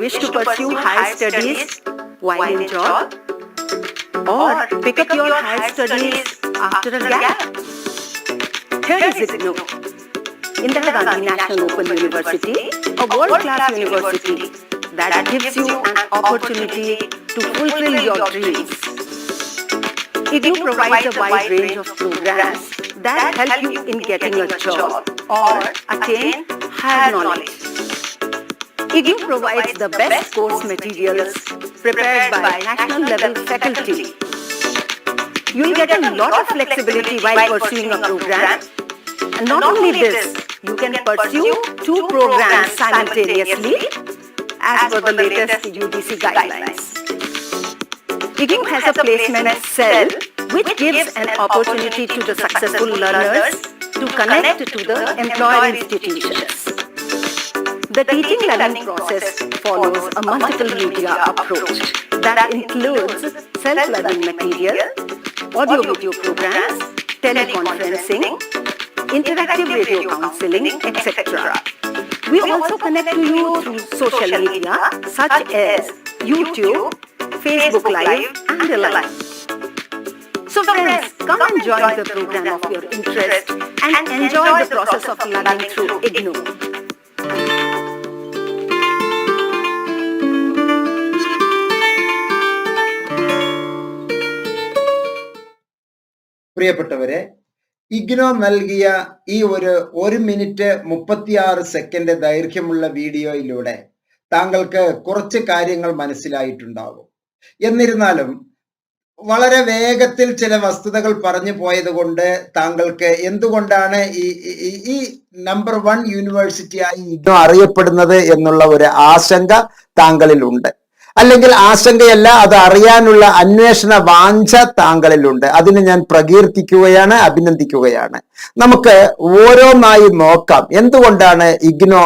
wish to pursue higher studies while in job, or pick up your higher studies after a gap? Here is IGNOU, Indira Gandhi National Open University, a world-class university that gives you an opportunity to fulfill your dreams. IGNOU provides a wide range of programs that help you in getting a job or attain higher knowledge. IGNOU provides the best course materials prepared by national level faculty. You will get a lot of flexibility while pursuing a program. And not only this, you can pursue 2 programs simultaneously as per the latest UGC guidelines. IGNOU has a placement cell which gives an opportunity to the successful learners to connect to the employer institutions. The teaching learning process follows a multiple media approach that includes self-learning material, audio-video programs, teleconferencing, interactive radio counseling, etc. We also connect to you through social media such as YouTube, Facebook Live and the like. So friends, come and join the program of your interest and enjoy the process of learning through IGNOU. പ്രിയപ്പെട്ടവരെ, ഇഗ്നോ നൽകിയ ഈ ഒരു 1 minute 36 second ദൈർഘ്യമുള്ള വീഡിയോയിലൂടെ താങ്കൾക്ക് കുറച്ച് കാര്യങ്ങൾ മനസ്സിലായിട്ടുണ്ടാകും. എന്നിരുന്നാലും വളരെ വേഗത്തിൽ ചില വസ്തുതകൾ പറഞ്ഞു പോയത് കൊണ്ട് താങ്കൾക്ക് എന്തുകൊണ്ടാണ് ഈ നമ്പർ 1 യൂണിവേഴ്സിറ്റിയായി ഇഗ്നോ അറിയപ്പെടുന്നത് എന്നുള്ള ഒരു ആശങ്ക താങ്കളിലുണ്ട്. അല്ലെങ്കിൽ ആശങ്കയല്ല, അത് അറിയാനുള്ള അന്വേഷണ വാഞ്ച താങ്കളിലുണ്ട്. അതിന് ഞാൻ പ്രകീർത്തിക്കുകയാണ്, അഭിനന്ദിക്കുകയാണ്. നമുക്ക് ഓരോന്നായി നോക്കാം. എന്തുകൊണ്ടാണ് ഇഗ്നോ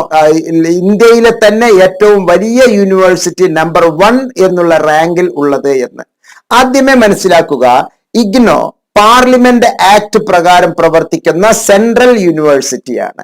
ഇന്ത്യയിലെ തന്നെ ഏറ്റവും വലിയ യൂണിവേഴ്സിറ്റി നമ്പർ 1 എന്നുള്ള റാങ്കിൽ ഉള്ളത് എന്ന് ആദ്യമേ മനസ്സിലാക്കുക. ഇഗ്നോ പാർലമെന്റ് ആക്ട് പ്രകാരം പ്രവർത്തിക്കുന്ന സെൻട്രൽ യൂണിവേഴ്സിറ്റിയാണ്.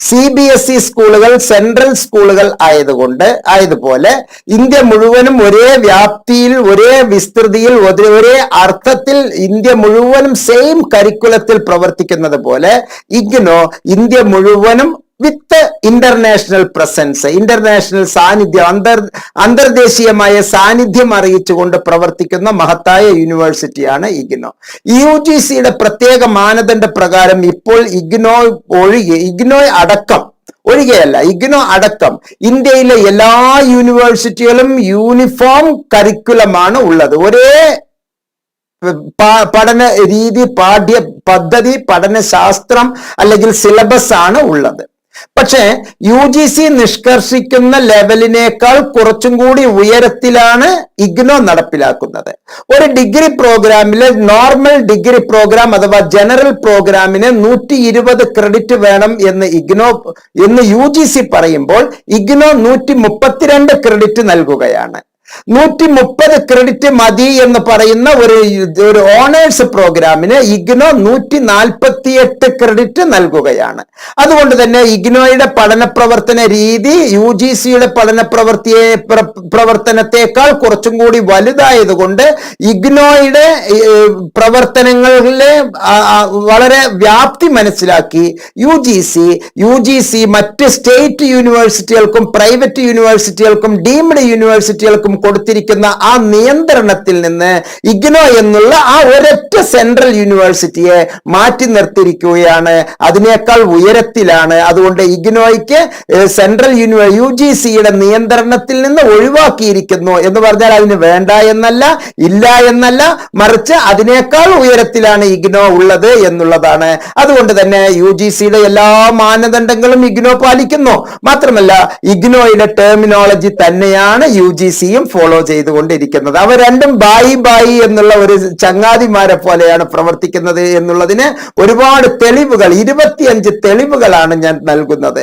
CBSE സ്കൂളുകൾ സെൻട്രൽ സ്കൂളുകൾ ആയതുപോലെ ഇന്ത്യ മുഴുവനും ഒരേ വ്യാപ്തിയിൽ, ഒരേ വിസ്തൃതിയിൽ, ഒരേ അർത്ഥത്തിൽ ഇന്ത്യ മുഴുവനും സെയിം കരിക്കുലത്തിൽ പ്രവർത്തിക്കുന്നത് പോലെ ഇഗ്നോ ഇന്ത്യ മുഴുവനും വിത്ത് ഇന്റർനാഷണൽ പ്രസൻസ്, ഇന്റർനാഷണൽ സാന്നിധ്യം, അന്തർദേശീയമായ സാന്നിധ്യം അറിയിച്ചുകൊണ്ട് പ്രവർത്തിക്കുന്ന മഹത്തായ യൂണിവേഴ്സിറ്റിയാണ് ഇഗ്നോ. UGCയുടെ പ്രത്യേക മാനദണ്ഡ പ്രകാരം ഇപ്പോൾ ഇഗ്നോ അടക്കം ഇന്ത്യയിലെ എല്ലാ യൂണിവേഴ്സിറ്റികളും യൂണിഫോം കരിക്കുലമാണ് ഉള്ളത്. ഒരേ പഠന രീതി, പാഠ്യ പദ്ധതി, പഠനശാസ്ത്രം അല്ലെങ്കിൽ സിലബസ് ആണ് ഉള്ളത്. പക്ഷെ UGC നിഷ്കർഷിക്കുന്ന ലെവലിനേക്കാൾ കുറച്ചും കൂടി ഉയരത്തിലാണ് ഇഗ്നോ നടപ്പിലാക്കുന്നത്. ഒരു ഡിഗ്രി പ്രോഗ്രാമിലെ നോർമൽ ഡിഗ്രി പ്രോഗ്രാം അഥവാ ജനറൽ പ്രോഗ്രാമിന് 120 ക്രെഡിറ്റ് വേണം എന്ന് UGC പറയുമ്പോൾ ഇഗ്നോ 132 ക്രെഡിറ്റ് നൽകുകയാണ്. 130 ക്രെഡിറ്റ് മതി എന്ന് പറയുന്ന ഒരു ഓണേഴ്സ് പ്രോഗ്രാമിന് ഇഗ്നോ 148 ക്രെഡിറ്റ് നൽകുകയാണ്. അതുകൊണ്ട് തന്നെ ഇഗ്നോയുടെ പഠന പ്രവർത്തന രീതി UGCയുടെ പ്രവർത്തനത്തെക്കാൾ കുറച്ചും കൂടി വലുതായതുകൊണ്ട് ഇഗ്നോയുടെ പ്രവർത്തനങ്ങളിലെ വളരെ വ്യാപ്തി മനസ്സിലാക്കി UGC മറ്റ് സ്റ്റേറ്റ് യൂണിവേഴ്സിറ്റികൾക്കും പ്രൈവറ്റ് യൂണിവേഴ്സിറ്റികൾക്കും ഡീംഡ് യൂണിവേഴ്സിറ്റികൾക്കും കൊടുത്തിരിക്കുന്ന ആ നിയന്ത്രണത്തിൽ നിന്ന് ഇഗ്നോ എന്നുള്ള ആ ഒരൊറ്റ സെൻട്രൽ യൂണിവേഴ്സിറ്റിയെ മാറ്റി നിർത്തിയിരിക്കുകയാണ്. അതിനേക്കാൾ ഉയരത്തിലാണ്. അതുകൊണ്ട് ഇഗ്നോയ്ക്ക് സെൻട്രൽ UGCയുടെ നിയന്ത്രണത്തിൽ നിന്ന് ഒഴിവാക്കിയിരിക്കുന്നു എന്ന് പറഞ്ഞാൽ അതിന് വേണ്ട എന്നല്ല, ഇല്ല എന്നല്ല, മറിച്ച് അതിനേക്കാൾ ഉയരത്തിലാണ് ഇഗ്നോ ഉള്ളത് എന്നുള്ളതാണ്. അതുകൊണ്ട് തന്നെ UGCയുടെ എല്ലാ മാനദണ്ഡങ്ങളും ഇഗ്നോ പാലിക്കുന്നു. മാത്രമല്ല ഇഗ്നോയുടെ ടെർമിനോളജി തന്നെയാണ് UGCയും ഫോളോ ചെയ്തുകൊണ്ടിരിക്കുന്നത്. അവ രണ്ടും ബായി എന്നുള്ള ഒരു ചങ്ങാതിമാരെ പോലെയാണ് പ്രവർത്തിക്കുന്നത് എന്നുള്ളതിന് ഒരുപാട് തെളിവുകൾ, 25 തെളിവുകളാണ് ഞാൻ നൽകുന്നത്.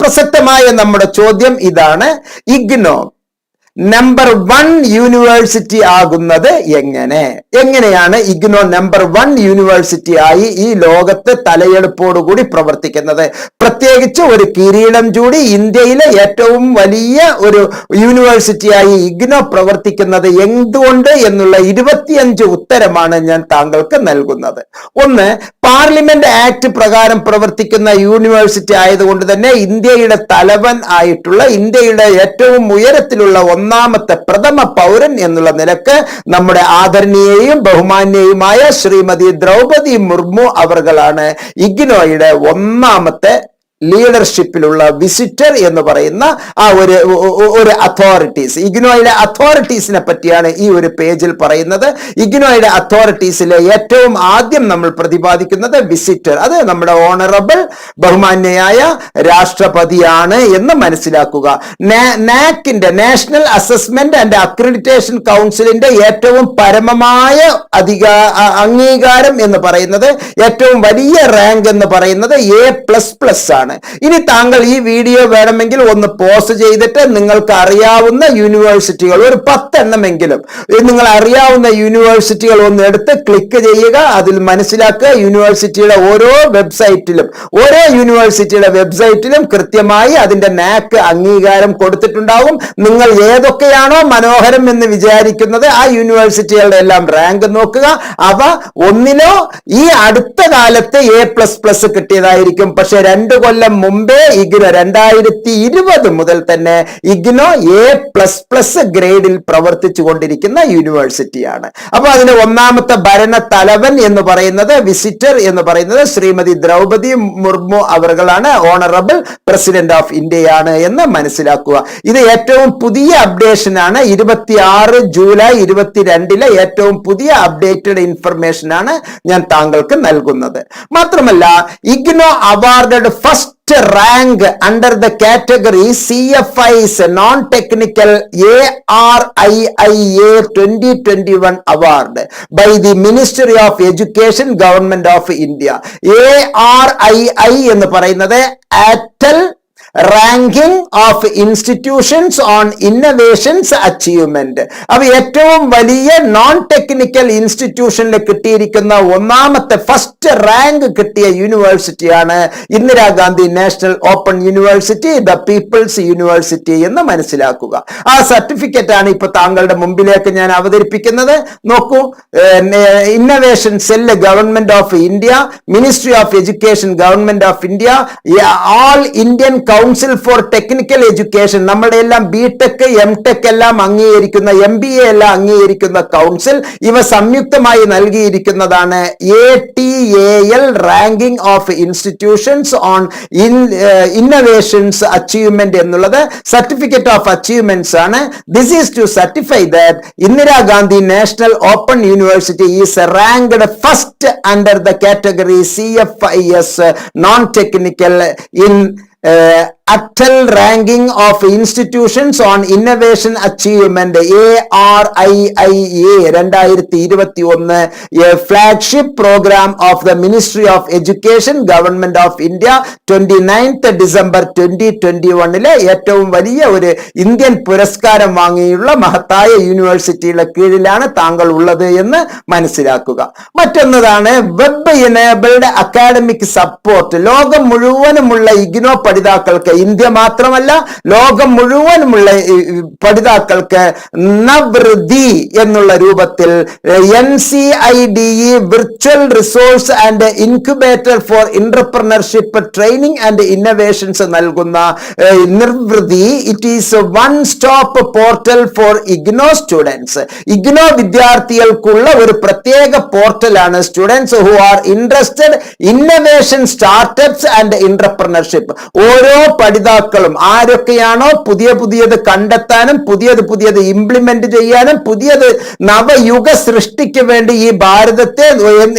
പ്രസക്തമായ നമ്മുടെ ചോദ്യം ഇതാണ്. ഇഗ്നോ നമ്പർ 1 യൂണിവേഴ്സിറ്റി ആകുന്നത് എങ്ങനെയാണ് ഇഗ്നോ നമ്പർ 1 യൂണിവേഴ്സിറ്റി ആയി ഈ ലോകത്ത് തലയെടുപ്പോടുകൂടി പ്രവർത്തിക്കുന്നത്? പ്രത്യേകിച്ച് ഒരു കിരീടം ചൂടി ഇന്ത്യയിലെ ഏറ്റവും വലിയ ഒരു യൂണിവേഴ്സിറ്റിയായി ഇഗ്നോ പ്രവർത്തിക്കുന്നത് എന്തുകൊണ്ട് എന്നുള്ള 25 ഉത്തരമാണ് ഞാൻ താങ്കൾക്ക് നൽകുന്നത്. ഒന്ന്, പാർലമെന്റ് ആക്ട് പ്രകാരം പ്രവർത്തിക്കുന്ന യൂണിവേഴ്സിറ്റി ആയതുകൊണ്ട് തന്നെ ഇന്ത്യയുടെ തലവൻ ആയിട്ടുള്ള, ഇന്ത്യയുടെ ഏറ്റവും ഉയരത്തിലുള്ള ഒന്നാമത്തെ പ്രഥമ പൗരൻ എന്നുള്ള നിലക്ക് നമ്മുടെ ആദരണീയയും ബഹുമാന്യയുമായ ശ്രീമതി ദ്രൗപദി മുർമു അവർകളാണ് ഇഗ്നോയുടെ ഒന്നാമത്തെ ലീഡർഷിപ്പിലുള്ള വിസിറ്റർ എന്ന് പറയുന്ന ആ ഒരു അതോറിറ്റീസ്. ഇഗ്നോയിലെ അതോറിറ്റീസിനെ പറ്റിയാണ് ഈ ഒരു പേജിൽ പറയുന്നത്. ഇഗ്നോയിലെ അതോറിറ്റീസിലെ ഏറ്റവും ആദ്യം നമ്മൾ പ്രതിപാദിക്കുന്നത് വിസിറ്റർ, അത് നമ്മുടെ ഓണറബിൾ ബഹുമാന്യയായ രാഷ്ട്രപതിയാണ് എന്ന് മനസ്സിലാക്കുക. നാക്കിന്റെ, നാഷണൽ അസസ്മെന്റ് ആൻഡ് അക്രഡിറ്റേഷൻ കൗൺസിലിന്റെ ഏറ്റവും പരമമായ അംഗീകാരം എന്ന് പറയുന്നത്, ഏറ്റവും വലിയ റാങ്ക് എന്ന് പറയുന്നത് A++ ആണ്. ഇനി താങ്കൾ ഈ വീഡിയോ വേണമെങ്കിൽ ഒന്ന് പോസ് ചെയ്തിട്ട് നിങ്ങൾക്ക് അറിയാവുന്ന യൂണിവേഴ്സിറ്റികൾ, ഒരു 10 എണ്ണമെങ്കിലും നിങ്ങൾ അറിയാവുന്ന യൂണിവേഴ്സിറ്റികൾ ഒന്ന് എടുത്ത് ക്ലിക്ക് ചെയ്യുക. അതിൽ മനസ്സിലാക്കുക, യൂണിവേഴ്സിറ്റിയുടെ ഓരോ യൂണിവേഴ്സിറ്റിയുടെ വെബ്സൈറ്റിലും കൃത്യമായി അതിന്റെ നാക്ക് അംഗീകാരം കൊടുത്തിട്ടുണ്ടാവും. നിങ്ങൾ ഏതൊക്കെയാണോ മനോഹരം എന്ന് വിചാരിക്കുന്നത് ആ യൂണിവേഴ്സിറ്റികളുടെ എല്ലാം റാങ്ക് നോക്കുക. അവ ഒന്നിനോ ഈ അടുത്ത കാലത്ത് A++ കിട്ടിയതായിരിക്കും. പക്ഷെ 2 കൊല്ലം മുമ്പേ ഇഗ്നോ 2020 മുതൽ തന്നെ ഇഗ്നോ A++ ഗ്രേഡിൽ പ്രവർത്തിച്ചു കൊണ്ടിരിക്കുന്ന യൂണിവേഴ്സിറ്റിയാണ്. അപ്പൊ അതിന്റെ ഒന്നാമത്തെ ഭരണ തലവൻ എന്ന് പറയുന്നത്, വിസിറ്റർ എന്ന് പറയുന്നത് ശ്രീമതി ദ്രൗപദി മുർമു അവർകളാണ്, ഓണറബിൾ പ്രസിഡന്റ് ഓഫ് ഇന്ത്യയാണ് എന്ന് മനസ്സിലാക്കുക. ഇത് ഏറ്റവും പുതിയ അപ്ഡേഷൻ ആണ്. 26 ജൂലൈ 22 ഏറ്റവും പുതിയ അപ്ഡേറ്റഡ് ഇൻഫർമേഷൻ ആണ് ഞാൻ താങ്കൾക്ക് നൽകുന്നത്. മാത്രമല്ല, IGNOU awarded first rank under the category CFI's non-technical ARIIA 2021 award by the Ministry of Education, Government of India. ARII എന്ന് പറയുന്നത് Atal ranking of institutions on innovations achievement. അവ ഏറ്റവും വലിയ നോൺ ടെക്നിക്കൽ ഇൻസ്റ്റിറ്റ്യൂഷനിൽ കിട്ടിയിരിക്കുന്ന ഒന്നാമത്തെ ഫസ്റ്റ് റാങ്ക് കിട്ടിയ യൂണിവേഴ്സിറ്റിയാണ് Indira Gandhi national open university, the people's university എന്ന് മനസ്സിലാക്കുക. ആ സർട്ടിഫിക്കറ്റ് ആണ് ഇപ്പൊ താങ്കളുടെ മുമ്പിലേക്ക് ഞാൻ അവതരിപ്പിക്കുന്നത്. നോക്കൂ, innovation cell government of India, ministry of education government of India, all Indian council for technical education, നമ്മുടെ എല്ലാം BTech MTech എല്ലാം അംഗീകരിക്കുന്ന, MBA എല്ലാം അംഗീകരിക്കുന്ന കൗൺസിൽ, ഇവ സംയുക്തമായി നൽകിയിരിക്കുന്നതാണ് ATAL ranking of institutions on innovations achievement എന്നുള്ളത് സർട്ടിഫിക്കറ്റ് ഓഫ് അച്ചീവ്മെന്റ്സ് ആണ്. This is to certify that Indira Gandhi national open university is ranked first under the category CFIS non technical in Atal ranking of institutions on innovation achievement ARIIA 2021, a flagship program of the Ministry of Education Government of India, 29th December 2021 ഏറ്റവും വലിയ ഒരു Indian പുരസ്കാരം വാങ്ങിയുള്ള മഹത്തായ യൂണിവേഴ്സിറ്റിയുടെ കീഴിലാണ് താങ്കൾ ഉള്ളത് എന്ന് മനസ്സിലാക്കുക. മറ്റൊന്നതാണ് വെബ് എനേബിൾഡ് അക്കാഡമിക് സപ്പോർട്ട്. ലോകം മുഴുവനുമുള്ള ഇഗ്നോ പഠിതാക്കൾക്ക്, ഇന്ത്യ മാത്രമല്ല ലോകം മുഴുവനുമുള്ള പഠിതാക്കൾക്ക് നവൃതി എന്നുള്ള രൂപത്തിൽ NCIDE virtual resource and incubator for entrepreneurship training and innovations നൽകുന്ന Nirvriti, it is one stop portal for IGNOU students. IGNOU വിദ്യാർത്ഥികൾക്കുള്ള ഒരു പ്രത്യേക പോർട്ടലാണ് students who are interested innovation startups and entrepreneurship. ഓരോ പഠിതാക്കളും ആരൊക്കെയാണോ പുതിയത് കണ്ടെത്താനും പുതിയത് ഇംപ്ലിമെന്റ് ചെയ്യാനും പുതിയത് നവയുഗ സൃഷ്ടിക്ക് വേണ്ടി ഈ ഭാരതത്തെ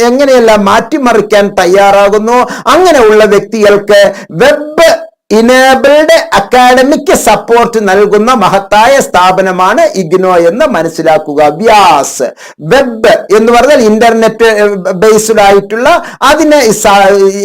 എങ്ങനെയെല്ലാം മാറ്റിമറിക്കാൻ തയ്യാറാകുന്നു, അങ്ങനെയുള്ള വ്യക്തികൾക്ക് വെബ് ഇനേബിൾഡ് അക്കാഡമിക് സപ്പോർട്ട് നൽകുന്ന മഹത്തായ സ്ഥാപനമാണ് ഇഗ്നോ എന്ന് മനസ്സിലാക്കുക. വ്യാസ് വെബ് എന്ന് പറഞ്ഞാൽ ഇന്റർനെറ്റ് ബേസ്ഡ് ആയിട്ടുള്ള അതിനെ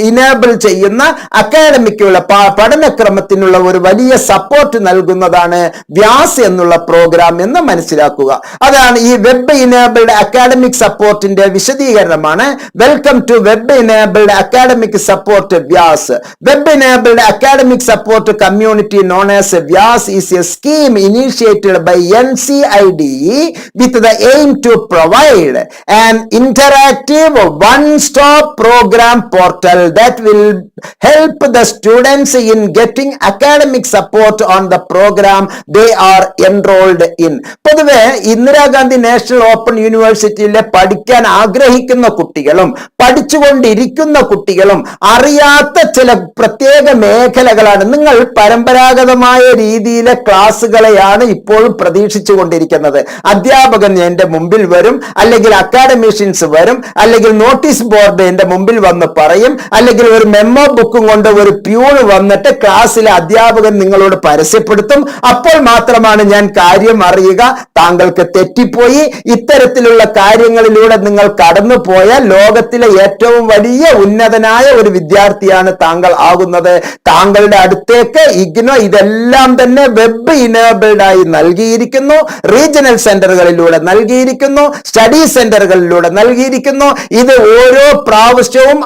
ഇനേബിൾ ചെയ്യുന്ന അക്കാഡമിക്കുള്ള പഠനക്രമത്തിനുള്ള ഒരു വലിയ സപ്പോർട്ട് നൽകുന്നതാണ് വ്യാസ് എന്നുള്ള പ്രോഗ്രാം എന്ന് മനസ്സിലാക്കുക. അതാണ് ഈ വെബ് ഇനേബിൾഡ് അക്കാഡമിക് സപ്പോർട്ടിന്റെ വിശദീകരണമാണ്. Welcome to web enabled academic support Vyas. Web enabled academic support community known as VYAS is a scheme initiated by NCIDE with the aim to provide an interactive one-stop program portal that will help the students in getting academic support on the program they are enrolled in. പൊതുവെ Indira Gandhi national open യൂണിവേഴ്സിറ്റിയിലെ പഠിക്കാൻ ആഗ്രഹിക്കുന്ന കുട്ടികളും പഠിച്ചുകൊണ്ടിരിക്കുന്ന കുട്ടികളും അറിയാത്ത ചില പ്രത്യേക മേഖലകളാണ്. നിങ്ങൾ പരമ്പരാഗതമായ രീതിയിലെ ക്ലാസ്സുകളെയാണ് ഇപ്പോഴും പ്രതീക്ഷിച്ചു കൊണ്ടിരിക്കുന്നത്. അധ്യാപകൻ എന്റെ മുമ്പിൽ വരും, അല്ലെങ്കിൽ അക്കാഡമിഷ്യൻസ് വരും, അല്ലെങ്കിൽ നോട്ടീസ് ബോർഡ് എന്റെ മുമ്പിൽ വന്ന് പറയും, അല്ലെങ്കിൽ ഒരു മെമ്മോ ബുക്കും കൊണ്ട് ഒരു പ്യൂണ് വന്നിട്ട് ക്ലാസ്സിലെ അധ്യാപകൻ നിങ്ങളോട് പരസ്യപ്പെടുത്തും. അപ്പോൾ മാത്രമാണ് ഞാൻ കാര്യം അറിയുക. താങ്കൾക്ക് തെറ്റിപ്പോയി. ഇത്തരത്തിലുള്ള കാര്യങ്ങളിലൂടെ നിങ്ങൾ കടന്നു പോയാൽ ലോകത്തിലെ ഏറ്റവും വലിയ ഉന്നതനായ ഒരു വിദ്യാർത്ഥിയാണ് താങ്കൾ ആകുന്നത്. താങ്കളുടെ അടുത്തേക്ക് ഇഗ്നോ ഇതെല്ലാം തന്നെ വെബ് ഇനേബിൾഡ് ആയി നൽകിയിരിക്കുന്നു. റീജിയണൽ സെന്ററുകളിലൂടെ നൽകിയിരിക്കുന്നു, സ്റ്റഡി സെന്ററുകളിലൂടെ നൽകിയിരിക്കുന്നു. ഇത് ഓരോ പ്രാവശ്യവും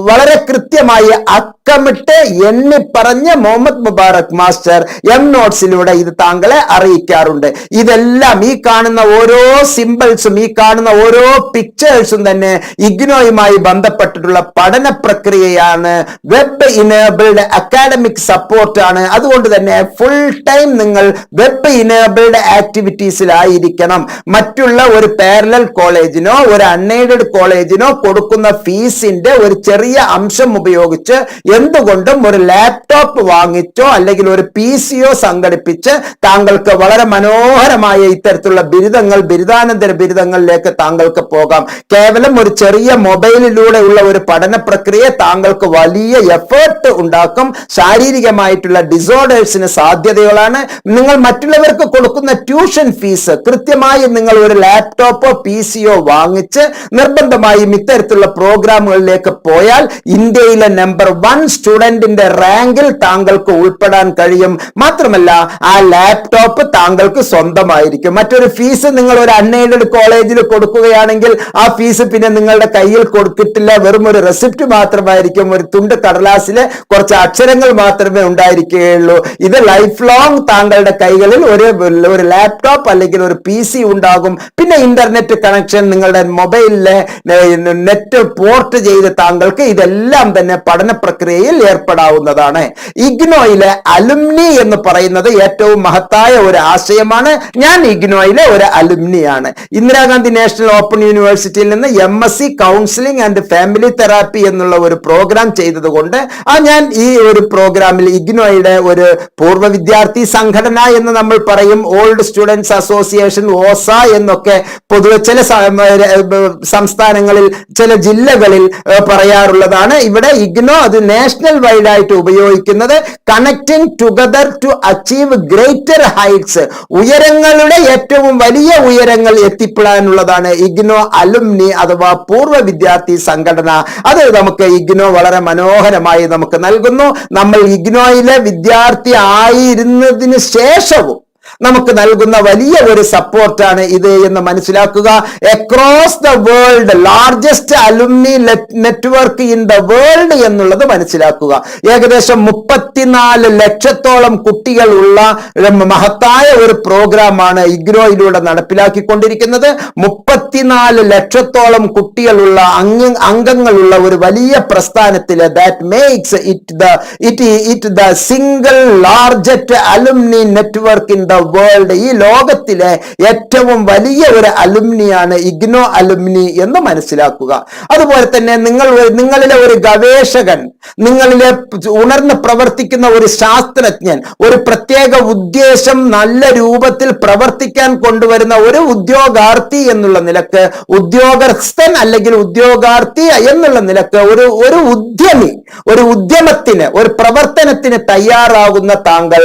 വളരെ കൃത്യമായി അക്കമിട്ട് എണ്ണിപ്പറഞ്ഞ് മുഹമ്മദ് മുബാറക് മാസ്റ്റർ നോട്ട്സിലൂടെ ഇത് താങ്കളെ അറിയിക്കാറുണ്ട്. ഇതെല്ലാം ഈ കാണുന്ന ഓരോ സിംബൽസും ഈ കാണുന്ന ഓരോ പിക്ചേഴ്സും തന്നെ ഇഗ്നോയുമായി ബന്ധപ്പെട്ടിട്ടുള്ള പഠന പ്രക്രിയയാണ്. വെബ് ഇനേബിൾഡ് അക്കാഡമിക് സപ്പോർട്ട് ആണ്. അതുകൊണ്ട് തന്നെ ഫുൾ ടൈം നിങ്ങൾ വെബ് ഇനേബിൾഡ് ആക്ടിവിറ്റീസിലായിരിക്കണം. മറ്റുള്ള ഒരു പാരലൽ കോളേജിനോ ഒരു അൺഎയ്ഡഡ് കോളേജിനോ കൊടുക്കുന്ന ഫീസിന്റെ ഒരു ചെറിയ അംശം ഉപയോഗിച്ച് എന്തുകൊണ്ടും ഒരു ലാപ്ടോപ്പ് വാങ്ങിച്ചോ അല്ലെങ്കിൽ ഒരു PC-യോ സംഘടിപ്പിച്ച് താങ്കൾക്ക് വളരെ മനോഹരമായ ഇത്തരത്തിലുള്ള ബിരുദങ്ങൾ, ബിരുദാനന്തര ബിരുദങ്ങളിലേക്ക് താങ്കൾക്ക് പോകാം. കേവലം ഒരു ചെറിയ മൊബൈലിലൂടെ ഉള്ള ഒരു പഠന പ്രക്രിയ താങ്കൾക്ക് വലിയ എഫേർട്ട് ഉണ്ടാക്കും. ശാരീരികമായിട്ടുള്ള ഡിസോർഡേഴ്സിന് സാധ്യതകളാണ്. നിങ്ങൾ മറ്റുള്ളവർക്ക് കൊടുക്കുന്ന ട്യൂഷൻ ഫീസ് കൃത്യമായി നിങ്ങൾ ഒരു ലാപ്ടോപ്പോ PC-യോ വാങ്ങിച്ച് നിർബന്ധമായും ഇത്തരത്തിലുള്ള പ്രോഗ്രാമുകളിലേക്ക് പോയാൽ ഇന്ത്യയിലെ നമ്പർ 1 സ്റ്റുഡന്റിന്റെ റാങ്കിൽ താങ്കൾക്ക് ഉൾപ്പെടാൻ കഴിയും. മാത്രമല്ല ആ ലാപ്ടോപ്പ് താങ്കൾക്ക് സ്വന്തമായിരിക്കും. മറ്റൊരു ഫീസ് നിങ്ങൾ ഒരു അൺഎയ്ഡഡ് കോളേജിൽ കൊടുക്കുകയാണെങ്കിൽ ആ ഫീസ് പിന്നെ നിങ്ങളുടെ കയ്യിൽ കൊടുത്തിട്ടില്ല. വെറും ഒരു റെസിപ്റ്റ് മാത്രമായിരിക്കും, ഒരു തുണ്ട് കടലാസിലെ കുറച്ച് അക്ഷരങ്ങൾ മാത്രമേ ഉണ്ടായിരിക്കുകയുള്ളൂ. ഇത് ലൈഫ് ലോങ് താങ്കളുടെ കൈകളിൽ ഒരു ലാപ്ടോപ്പ് അല്ലെങ്കിൽ ഒരു PC ഉണ്ടാകും. പിന്നെ ഇന്റർനെറ്റ് കണക്ഷൻ, നിങ്ങളുടെ മൊബൈലിലെ നെറ്റ് പോർട്ട് ചെയ്ത് താങ്കൾക്ക് ഇതെല്ലാം തന്നെ പഠന പ്രക്രിയയിൽ ഏർപ്പെടാവുന്നതാണ്. ഇഗ്നോയിലെ അലുമിനി എന്ന് പറയുന്നത് ഏറ്റവും മഹത്തായ ഒരു ആശയമാണ്. ഞാൻ ഇഗ്നോയിലെ ഒരു അലുമിനിയാണ്. ഇന്ദിരാഗാന്ധി നാഷണൽ ഓപ്പൺ യൂണിവേഴ്സിറ്റിയിൽ നിന്ന് MSc counselling and family therapy എന്നുള്ള ഒരു പ്രോഗ്രാം ചെയ്തതുകൊണ്ട് ഞാൻ ഈ ഒരു പ്രോഗ്രാമിൽ ഇഗ്നോയുടെ ഒരു പൂർവ്വ വിദ്യാർത്ഥി സംഘടന എന്ന് നമ്മൾ പറയും, ഓൾഡ് സ്റ്റുഡൻസ് അസോസിയേഷൻ ഓസ എന്നൊക്കെ പൊതുവെ ചില സംസ്ഥാനങ്ങളിൽ ചില ജില്ലകളിൽ പറയാറുള്ളതാണ്. ഇവിടെ ഇഗ്നോ അത് നാഷണൽ വൈഡ് ആയിട്ട് ഉപയോഗിക്കുന്നത് connecting together to achieve greater heights, ഉയരങ്ങളുടെ ഏറ്റവും വലിയ ഉയരങ്ങൾ എത്തിപ്പെടാനുള്ളതാണ് ഇഗ്നോ അലുമിനി അഥവാ പൂർവ്വ വിദ്യാർത്ഥി സംഘടന. അത് നമുക്ക് ഇഗ്നോ വളരെ മനോഹരമായി നമുക്ക് നൽകുന്നു. നമ്മൾ ഇഗ്നോയിലെ വിദ്യാർത്ഥി ആയിരുന്നതിന് ശേഷവും നമുക്ക് നൽകുന്ന വലിയ ഒരു സപ്പോർട്ടാണ് ഇത് എന്ന് മനസ്സിലാക്കുക. Across the world largest alumni network in the world എന്നുള്ളത് മനസ്സിലാക്കുക. ഏകദേശം 34 ലക്ഷത്തോളം കുട്ടികൾ ഉള്ള മഹത്തായ ഒരു പ്രോഗ്രാമാണ് ഇഗ്നോയിലൂടെ നടപ്പിലാക്കിക്കൊണ്ടിരിക്കുന്നത്. 34 ലക്ഷത്തോളം കുട്ടികളുള്ള അംഗങ്ങളുള്ള ഒരു വലിയ പ്രസ്ഥാനത്തില് that makes it the single largest alumni network in the world, ഈ ലോകത്തിലെ ഏറ്റവും വലിയ ഒരു അലുമിനിയാണ് ഇഗ്നോ അലുമിനി എന്ന് മനസ്സിലാക്കുക. അതുപോലെ തന്നെ നിങ്ങളിലെ ഒരു ഗവേഷകൻ, നിങ്ങളിലെ ഉണർന്ന് പ്രവർത്തിക്കുന്ന ഒരു ശാസ്ത്രജ്ഞൻ, ഒരു പ്രത്യേക ഉദ്ദേശം നല്ല രൂപത്തിൽ പ്രവർത്തിക്കാൻ കൊണ്ടുവരുന്ന ഒരു ഉദ്യോഗാർത്ഥി എന്നുള്ള നിലക്ക്, ഉദ്യോഗസ്ഥൻ അല്ലെങ്കിൽ ഉദ്യോഗാർത്ഥി എന്നുള്ള നിലക്ക് ഒരു ഉദ്യമി, ഒരു ഉദ്യമത്തിന്, ഒരു പ്രവർത്തനത്തിന് തയ്യാറാകുന്ന താങ്കൾ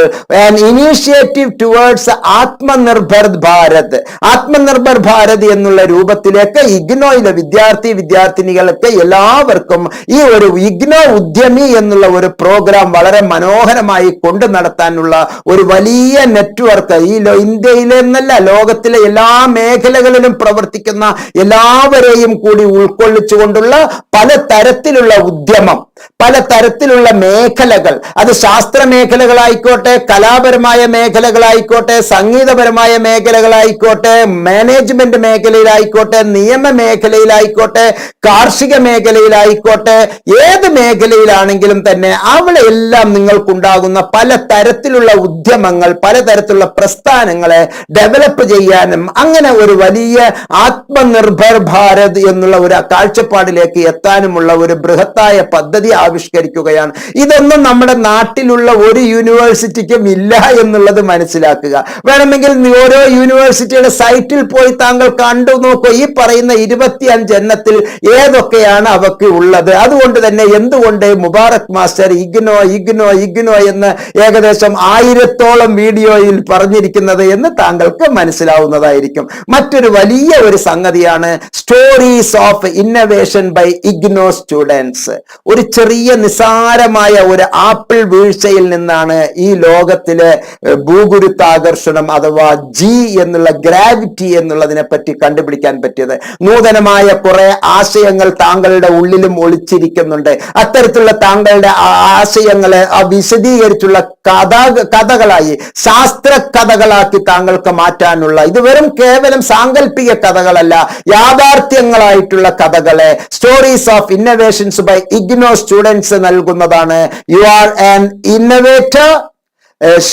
ഇനീഷ്യേറ്റീവ് ടുവേർഡ്സ് ആത്മനിർഭർ ഭാരത്, ആത്മനിർഭർ ഭാരത് എന്നുള്ള രൂപത്തിലേക്ക് ഇഗ്നോയിലെ വിദ്യാർത്ഥിനികൾക്ക് എല്ലാവർക്കും ഈ ഒരു ഇഗ്നോ ഉദ്യമി എന്നുള്ള ഒരു പ്രോഗ്രാം വളരെ മനോഹരമായി കൊണ്ടു നടത്താനുള്ള ഒരു വലിയ നെറ്റ്വർക്ക് ഈ ഇന്ത്യയിലെ എന്നല്ല ലോകത്തിലെ എല്ലാ മേഖലകളിലും പ്രവർത്തിക്കുന്ന എല്ലാവരെയും കൂടി ഉൾക്കൊള്ളിച്ചുകൊണ്ടുള്ള പല തരത്തിലുള്ള ഉദ്യമം, പല തരത്തിലുള്ള മേഖലകൾ, അത് ശാസ്ത്ര മേഖലകളായിക്കോട്ടെ, കലാപരമായ മേഖലകളായിക്കോട്ടെ, സംഗീതപരമായ മേഖലകളായിക്കോട്ടെ, മാനേജ്മെന്റ് മേഖലയിലായിക്കോട്ടെ, നിയമ മേഖലയിലായിക്കോട്ടെ, കാർഷിക മേഖലയിലായിക്കോട്ടെ, ഏത് മേഖലയിലാണെങ്കിലും തന്നെ അവിടെ എല്ലാം നിങ്ങൾക്കുണ്ടാകുന്ന പല തരത്തിലുള്ള ഉദ്യമങ്ങൾ, പലതരത്തിലുള്ള പ്രസ്ഥാനങ്ങളെ ഡെവലപ്പ് ചെയ്യാനും അങ്ങനെ ഒരു വലിയ ആത്മനിർഭർ ഭാരത് എന്നുള്ള ഒരു കാഴ്ചപ്പാടിലേക്ക് എത്താനുമുള്ള ഒരു ബൃഹത്തായ പദ്ധതി ആവിഷ്കരിക്കുകയാണ്. ഇതൊന്നും നമ്മുടെ നാട്ടിലുള്ള ഒരു യൂണിവേഴ്സിറ്റിക്കും ഇല്ല എന്നുള്ളത് മനസ്സിലാക്കുക. വേണമെങ്കിൽ ഓരോ യൂണിവേഴ്സിറ്റിയുടെ സൈറ്റിൽ പോയി താങ്കൾ കണ്ടു നോക്കൂ. ഈ പറയുന്ന 25 എണ്ണത്തിൽ ഏതൊക്കെയാണ് അവക്ക് ഉള്ളത്. അതുകൊണ്ട് തന്നെ എന്തുകൊണ്ട് മുബാറക് മാസ്റ്റർ ഇഗ്നോ ഇഗ്നോ ഇഗ്നോ എന്ന് ഏകദേശം 1000-ഓളം വീഡിയോയിൽ പറഞ്ഞിരിക്കുന്നത് എന്ന് താങ്കൾക്ക് മനസ്സിലാവുന്നതായിരിക്കും. മറ്റൊരു വലിയ ഒരു സംഗതിയാണ് stories of innovation by IGNOU students. ഒരു ചെറിയ നിസാരമായ ഒരു ആപ്പിൾ വീഴ്ചയിൽ നിന്നാണ് ഈ ലോകത്തിലെ ഭൂഗുരുത്വാകർഷണം അഥവാ ജി എന്നുള്ള ഗ്രാവിറ്റി എന്നുള്ളതിനെ പറ്റി കണ്ടുപിടിക്കാൻ പറ്റിയത്. നൂതനമായ കുറെ ആശയങ്ങൾ താങ്കളുടെ ഉള്ളിലും ഒളിച്ചിരിക്കുന്നുണ്ട്. അത്തരത്തിലുള്ള താങ്കളുടെ ആശയങ്ങളെ വിശദീകരിച്ചുള്ള കഥകളായി, ശാസ്ത്ര കഥകളാക്കി താങ്കൾക്ക് മാറ്റാനുള്ള, ഇത് വെറും കേവലം സാങ്കല്പിക കഥകളല്ല, യാഥാർത്ഥ്യങ്ങളായിട്ടുള്ള കഥകളെ stories of innovations by IGNOU students നൽകുന്നതാണ്. You are an innovator,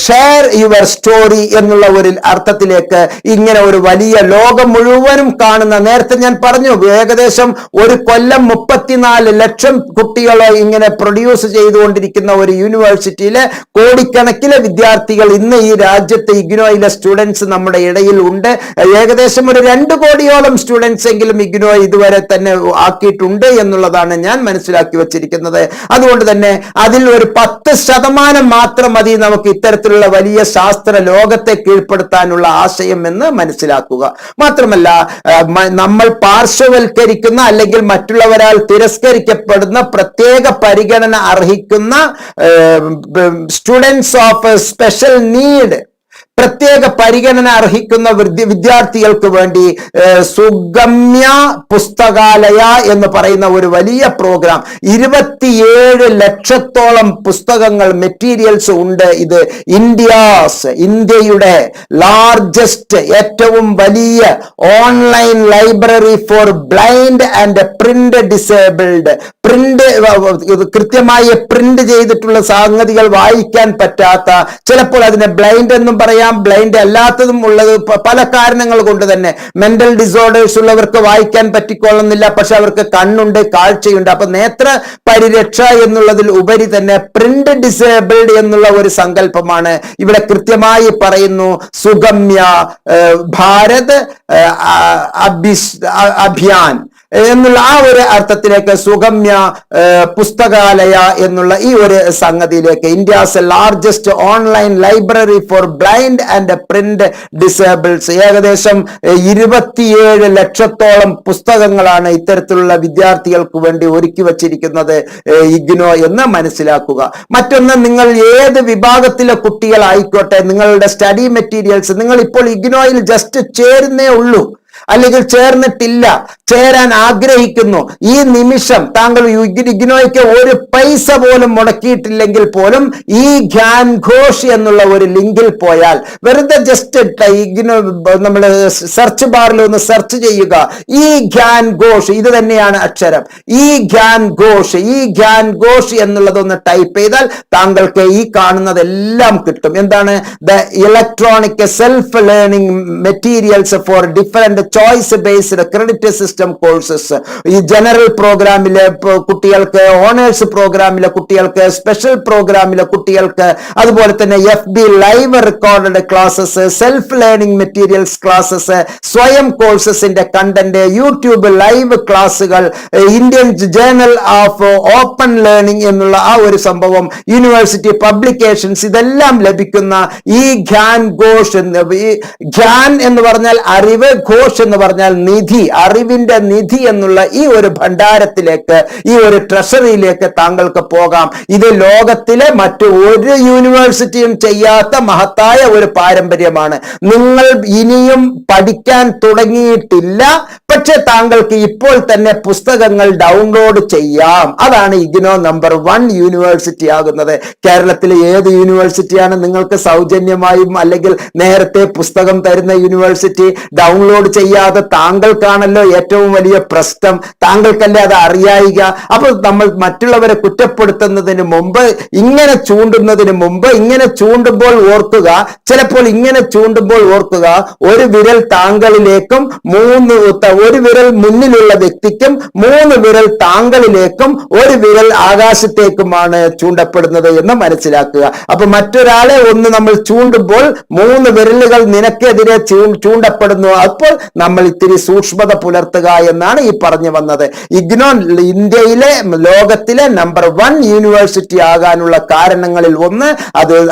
share your story എന്നുള്ള ഒരു അർത്ഥത്തിലേക്ക് ഇങ്ങനെ ഒരു വലിയ ലോകം മുഴുവനും കാണുന്ന, നേരത്തെ ഞാൻ പറഞ്ഞു ഏകദേശം ഒരു കൊല്ലം 34 ലക്ഷം കുട്ടികളെ ഇങ്ങനെ പ്രൊഡ്യൂസ് ചെയ്തുകൊണ്ടിരിക്കുന്ന ഒരു യൂണിവേഴ്സിറ്റിയിലെ കോടിക്കണക്കിലെ വിദ്യാർത്ഥികൾ ഇന്ന് ഈ രാജ്യത്തെ ഇഗ്നോയിലെ സ്റ്റുഡൻസ് നമ്മുടെ ഇടയിൽ ഉണ്ട്. ഏകദേശം ഒരു 2 കോടിയോളം സ്റ്റുഡൻസ് എങ്കിലും ഇഗ്നോ ഇതുവരെ തന്നെ ആക്കിയിട്ടുണ്ട് എന്നുള്ളതാണ് ഞാൻ മനസ്സിലാക്കി വച്ചിരിക്കുന്നത്. അതുകൊണ്ട് തന്നെ അതിൽ ഒരു 10% മാത്രം മതി നമുക്ക് ഇത്തരത്തിലുള്ള വലിയ ശാസ്ത്ര ലോകത്തെ കീഴ്പ്പെടുത്താനുള്ള ആശയം എന്ന് മനസ്സിലാക്കുക. മാത്രമല്ല നമ്മൾ പാർശ്വവൽക്കരിക്കുന്ന അല്ലെങ്കിൽ മറ്റുള്ളവരാൽ തിരസ്കരിക്കപ്പെടുന്ന പ്രത്യേക പരിഗണന അർഹിക്കുന്ന സ്റ്റുഡൻസ് ഓഫ് സ്പെഷ്യൽ നീഡ്, പ്രത്യേക പരിഗണന അർഹിക്കുന്ന വിദ്യാർത്ഥികൾക്ക് വേണ്ടി സുഗമ്യ പുസ്തകാലയ എന്ന് പറയുന്ന ഒരു വലിയ പ്രോഗ്രാം, 27 ലക്ഷത്തോളം പുസ്തകങ്ങൾ, മെറ്റീരിയൽസ് ഉണ്ട്. ഇത് ഇന്ത്യയുടെ ലാർജസ്റ്റ്, ഏറ്റവും വലിയ online library for blind and print disabled. കൃത്യമായി പ്രിന്റ് ചെയ്തിട്ടുള്ള സംഗതികൾ വായിക്കാൻ പറ്റാത്ത, ചിലപ്പോൾ അതിനെ ബ്ലൈൻഡ് എന്നും പറയാം, ബ്ലൈൻഡ് അല്ലാത്തതും ഉള്ളത് പല കാരണങ്ങൾ കൊണ്ട് തന്നെ. മെന്റൽ ഡിസോർഡേഴ്സ് ഉള്ളവർക്ക് വായിക്കാൻ പറ്റിക്കൊള്ളുന്നില്ല, പക്ഷെ അവർക്ക് കണ്ണുണ്ട്, കാഴ്ചയുണ്ട്. അപ്പൊ നേത്ര പരിരക്ഷ എന്നുള്ളതിൽ ഉപരി തന്നെ പ്രിന്റ് ഡിസേബിൾഡ് എന്നുള്ള ഒരു സങ്കല്പമാണ് ഇവിടെ കൃത്യമായി പറയുന്നു. സുഗമ്യ ഭാരത് അഭിയാൻ എന്നുള്ള ആ ഒരു അർത്ഥത്തിലേക്ക് സുഗമ്യ പുസ്തകാലയ എന്നുള്ള ഈ ഒരു സംഗതിയിലേക്ക്, India's largest online library for blind and print disables, ഏകദേശം 27 ലക്ഷത്തോളം പുസ്തകങ്ങളാണ് ഇത്തരത്തിലുള്ള വിദ്യാർത്ഥികൾക്ക് വേണ്ടി ഒരുക്കി വച്ചിരിക്കുന്നത് ഇഗ്നോ എന്ന് മനസ്സിലാക്കുക. മറ്റൊന്ന്, നിങ്ങൾ ഏത് വിഭാഗത്തിലെ കുട്ടികളായിക്കോട്ടെ, നിങ്ങളുടെ സ്റ്റഡി മെറ്റീരിയൽസ് നിങ്ങൾ ഇപ്പോൾ ഇഗ്നോയിൽ ജസ്റ്റ് ചേരുന്നേ ഉള്ളൂ. അല്ലെങ്കിൽ ചേർന്നിട്ടില്ല, ചേരാൻ ആഗ്രഹിക്കുന്നു, ഈ നിമിഷം താങ്കൾ ഇഗ്നോയ്ക്ക് ഒരു പൈസ പോലും മുടക്കിയിട്ടില്ലെങ്കിൽ പോലും ഈ ഗ്യാൻ ഘോഷ് എന്നുള്ള ഒരു ലിങ്കിൽ പോയാൽ വെറുതെ ജസ്റ്റ് ഇഗ്നോ നമ്മൾ സെർച്ച് ബാറിൽ ഒന്ന് സെർച്ച് ചെയ്യുക, ഈ ഗ്യാൻ ഘോഷ്, ഇത് തന്നെയാണ് അക്ഷരം, ഈ ഗ്യാൻ ഘോഷ് എന്നുള്ളതൊന്ന് ടൈപ്പ് ചെയ്താൽ താങ്കൾക്ക് ഈ കാണുന്നതെല്ലാം കിട്ടും. എന്താണ്? The electronic self learning materials four different choice based credit system courses. ഈ ജനറൽ പ്രോഗ്രാമിലെ കുട്ടികൾക്ക്, ഓണേഴ്സ് പ്രോഗ്രാമിലെ കുട്ടികൾക്ക്, സ്പെഷ്യൽ പ്രോഗ്രാമിലെ കുട്ടികൾക്ക്, അതുപോലെ തന്നെ FB live recorded classes, self learning materials classes, സ്വയം കോഴ്സസിന്റെ കണ്ടന്റ്, യൂട്യൂബ് ലൈവ് ക്ലാസ്സുകൾ, Indian journal of open learning എന്നുള്ള ആ ഒരു സംഭവം, യൂണിവേഴ്സിറ്റി പബ്ലിക്കേഷൻസ്, ഇതെല്ലാം ലഭിക്കുന്ന ഈ ഗ്യാൻ ഘോഷ്, ഗ്യാൻ എന്ന് പറഞ്ഞാൽ അറിവ്, ഘോഷ് എന്ന് പറഞ്ഞാൽ നിധി, അറിവിന്റെ നിധി എന്നുള്ള ഈ ഒരു ഭണ്ഡാരത്തിലേക്ക്, ഈ ഒരു ട്രഷറിയിലേക്ക് താങ്കൾക്ക് പോകാം. ഇത് ലോകത്തിലെ മറ്റു ഒരു യൂണിവേഴ്സിറ്റിയും ചെയ്യാത്ത മഹത്തായ ഒരു പാരമ്പര്യമാണ്. നിങ്ങൾ ഇനിയും പഠിക്കാൻ തുടങ്ങിയിട്ടില്ല, പക്ഷെ താങ്കൾക്ക് ഇപ്പോൾ തന്നെ പുസ്തകങ്ങൾ ഡൗൺലോഡ് ചെയ്യാം. അതാണ് ഇഗ്നോ നമ്പർ 1 യൂണിവേഴ്സിറ്റി ആകുന്നത്. കേരളത്തിലെ ഏത് യൂണിവേഴ്സിറ്റിയാണ് നിങ്ങൾക്ക് സൗജന്യമായും അല്ലെങ്കിൽ നേരത്തെ പുസ്തകം തരുന്ന യൂണിവേഴ്സിറ്റി? ഡൗൺലോഡ് ചെയ്യാതെ താങ്കൾക്കാണല്ലോ ഏറ്റവും വലിയ പ്രശ്നം, താങ്കൾക്കല്ലേ അത് അറിയായിക. അപ്പൊ നമ്മൾ മറ്റുള്ളവരെ കുറ്റപ്പെടുത്തുന്നതിന് മുമ്പ്, ഇങ്ങനെ ചൂണ്ടുന്നതിന് മുമ്പ്, ഇങ്ങനെ ചൂണ്ടുമ്പോൾ ഓർക്കുക, ചിലപ്പോൾ ഇങ്ങനെ ചൂണ്ടുമ്പോൾ ഓർക്കുക, ഒരു വിരൽ താങ്കളിലേക്കും ഒരു വിരൽ മുന്നിലുള്ള വ്യക്തിക്കും 3 വിരൽ താങ്കളിലേക്കും 1 വിരൽ ആകാശത്തേക്കുമാണ് ചൂണ്ടപ്പെടുന്നത് എന്ന് മനസ്സിലാക്കുക. അപ്പൊ മറ്റൊരാളെ ഒന്ന് നമ്മൾ ചൂണ്ടുമ്പോൾ 3 വിരലുകൾ നിനക്കെതിരെ ചൂണ്ടപ്പെടുന്നു. അപ്പോൾ നമ്മൾ ഇത്തിരി സൂക്ഷ്മത പുലർത്തുക എന്നാണ് ഈ പറഞ്ഞു വന്നത്. ഇഗ്നോ ഇന്ത്യയിലെ, ലോകത്തിലെ നമ്പർ 1 യൂണിവേഴ്സിറ്റി ആകാനുള്ള കാരണങ്ങളിൽ ഒന്ന്,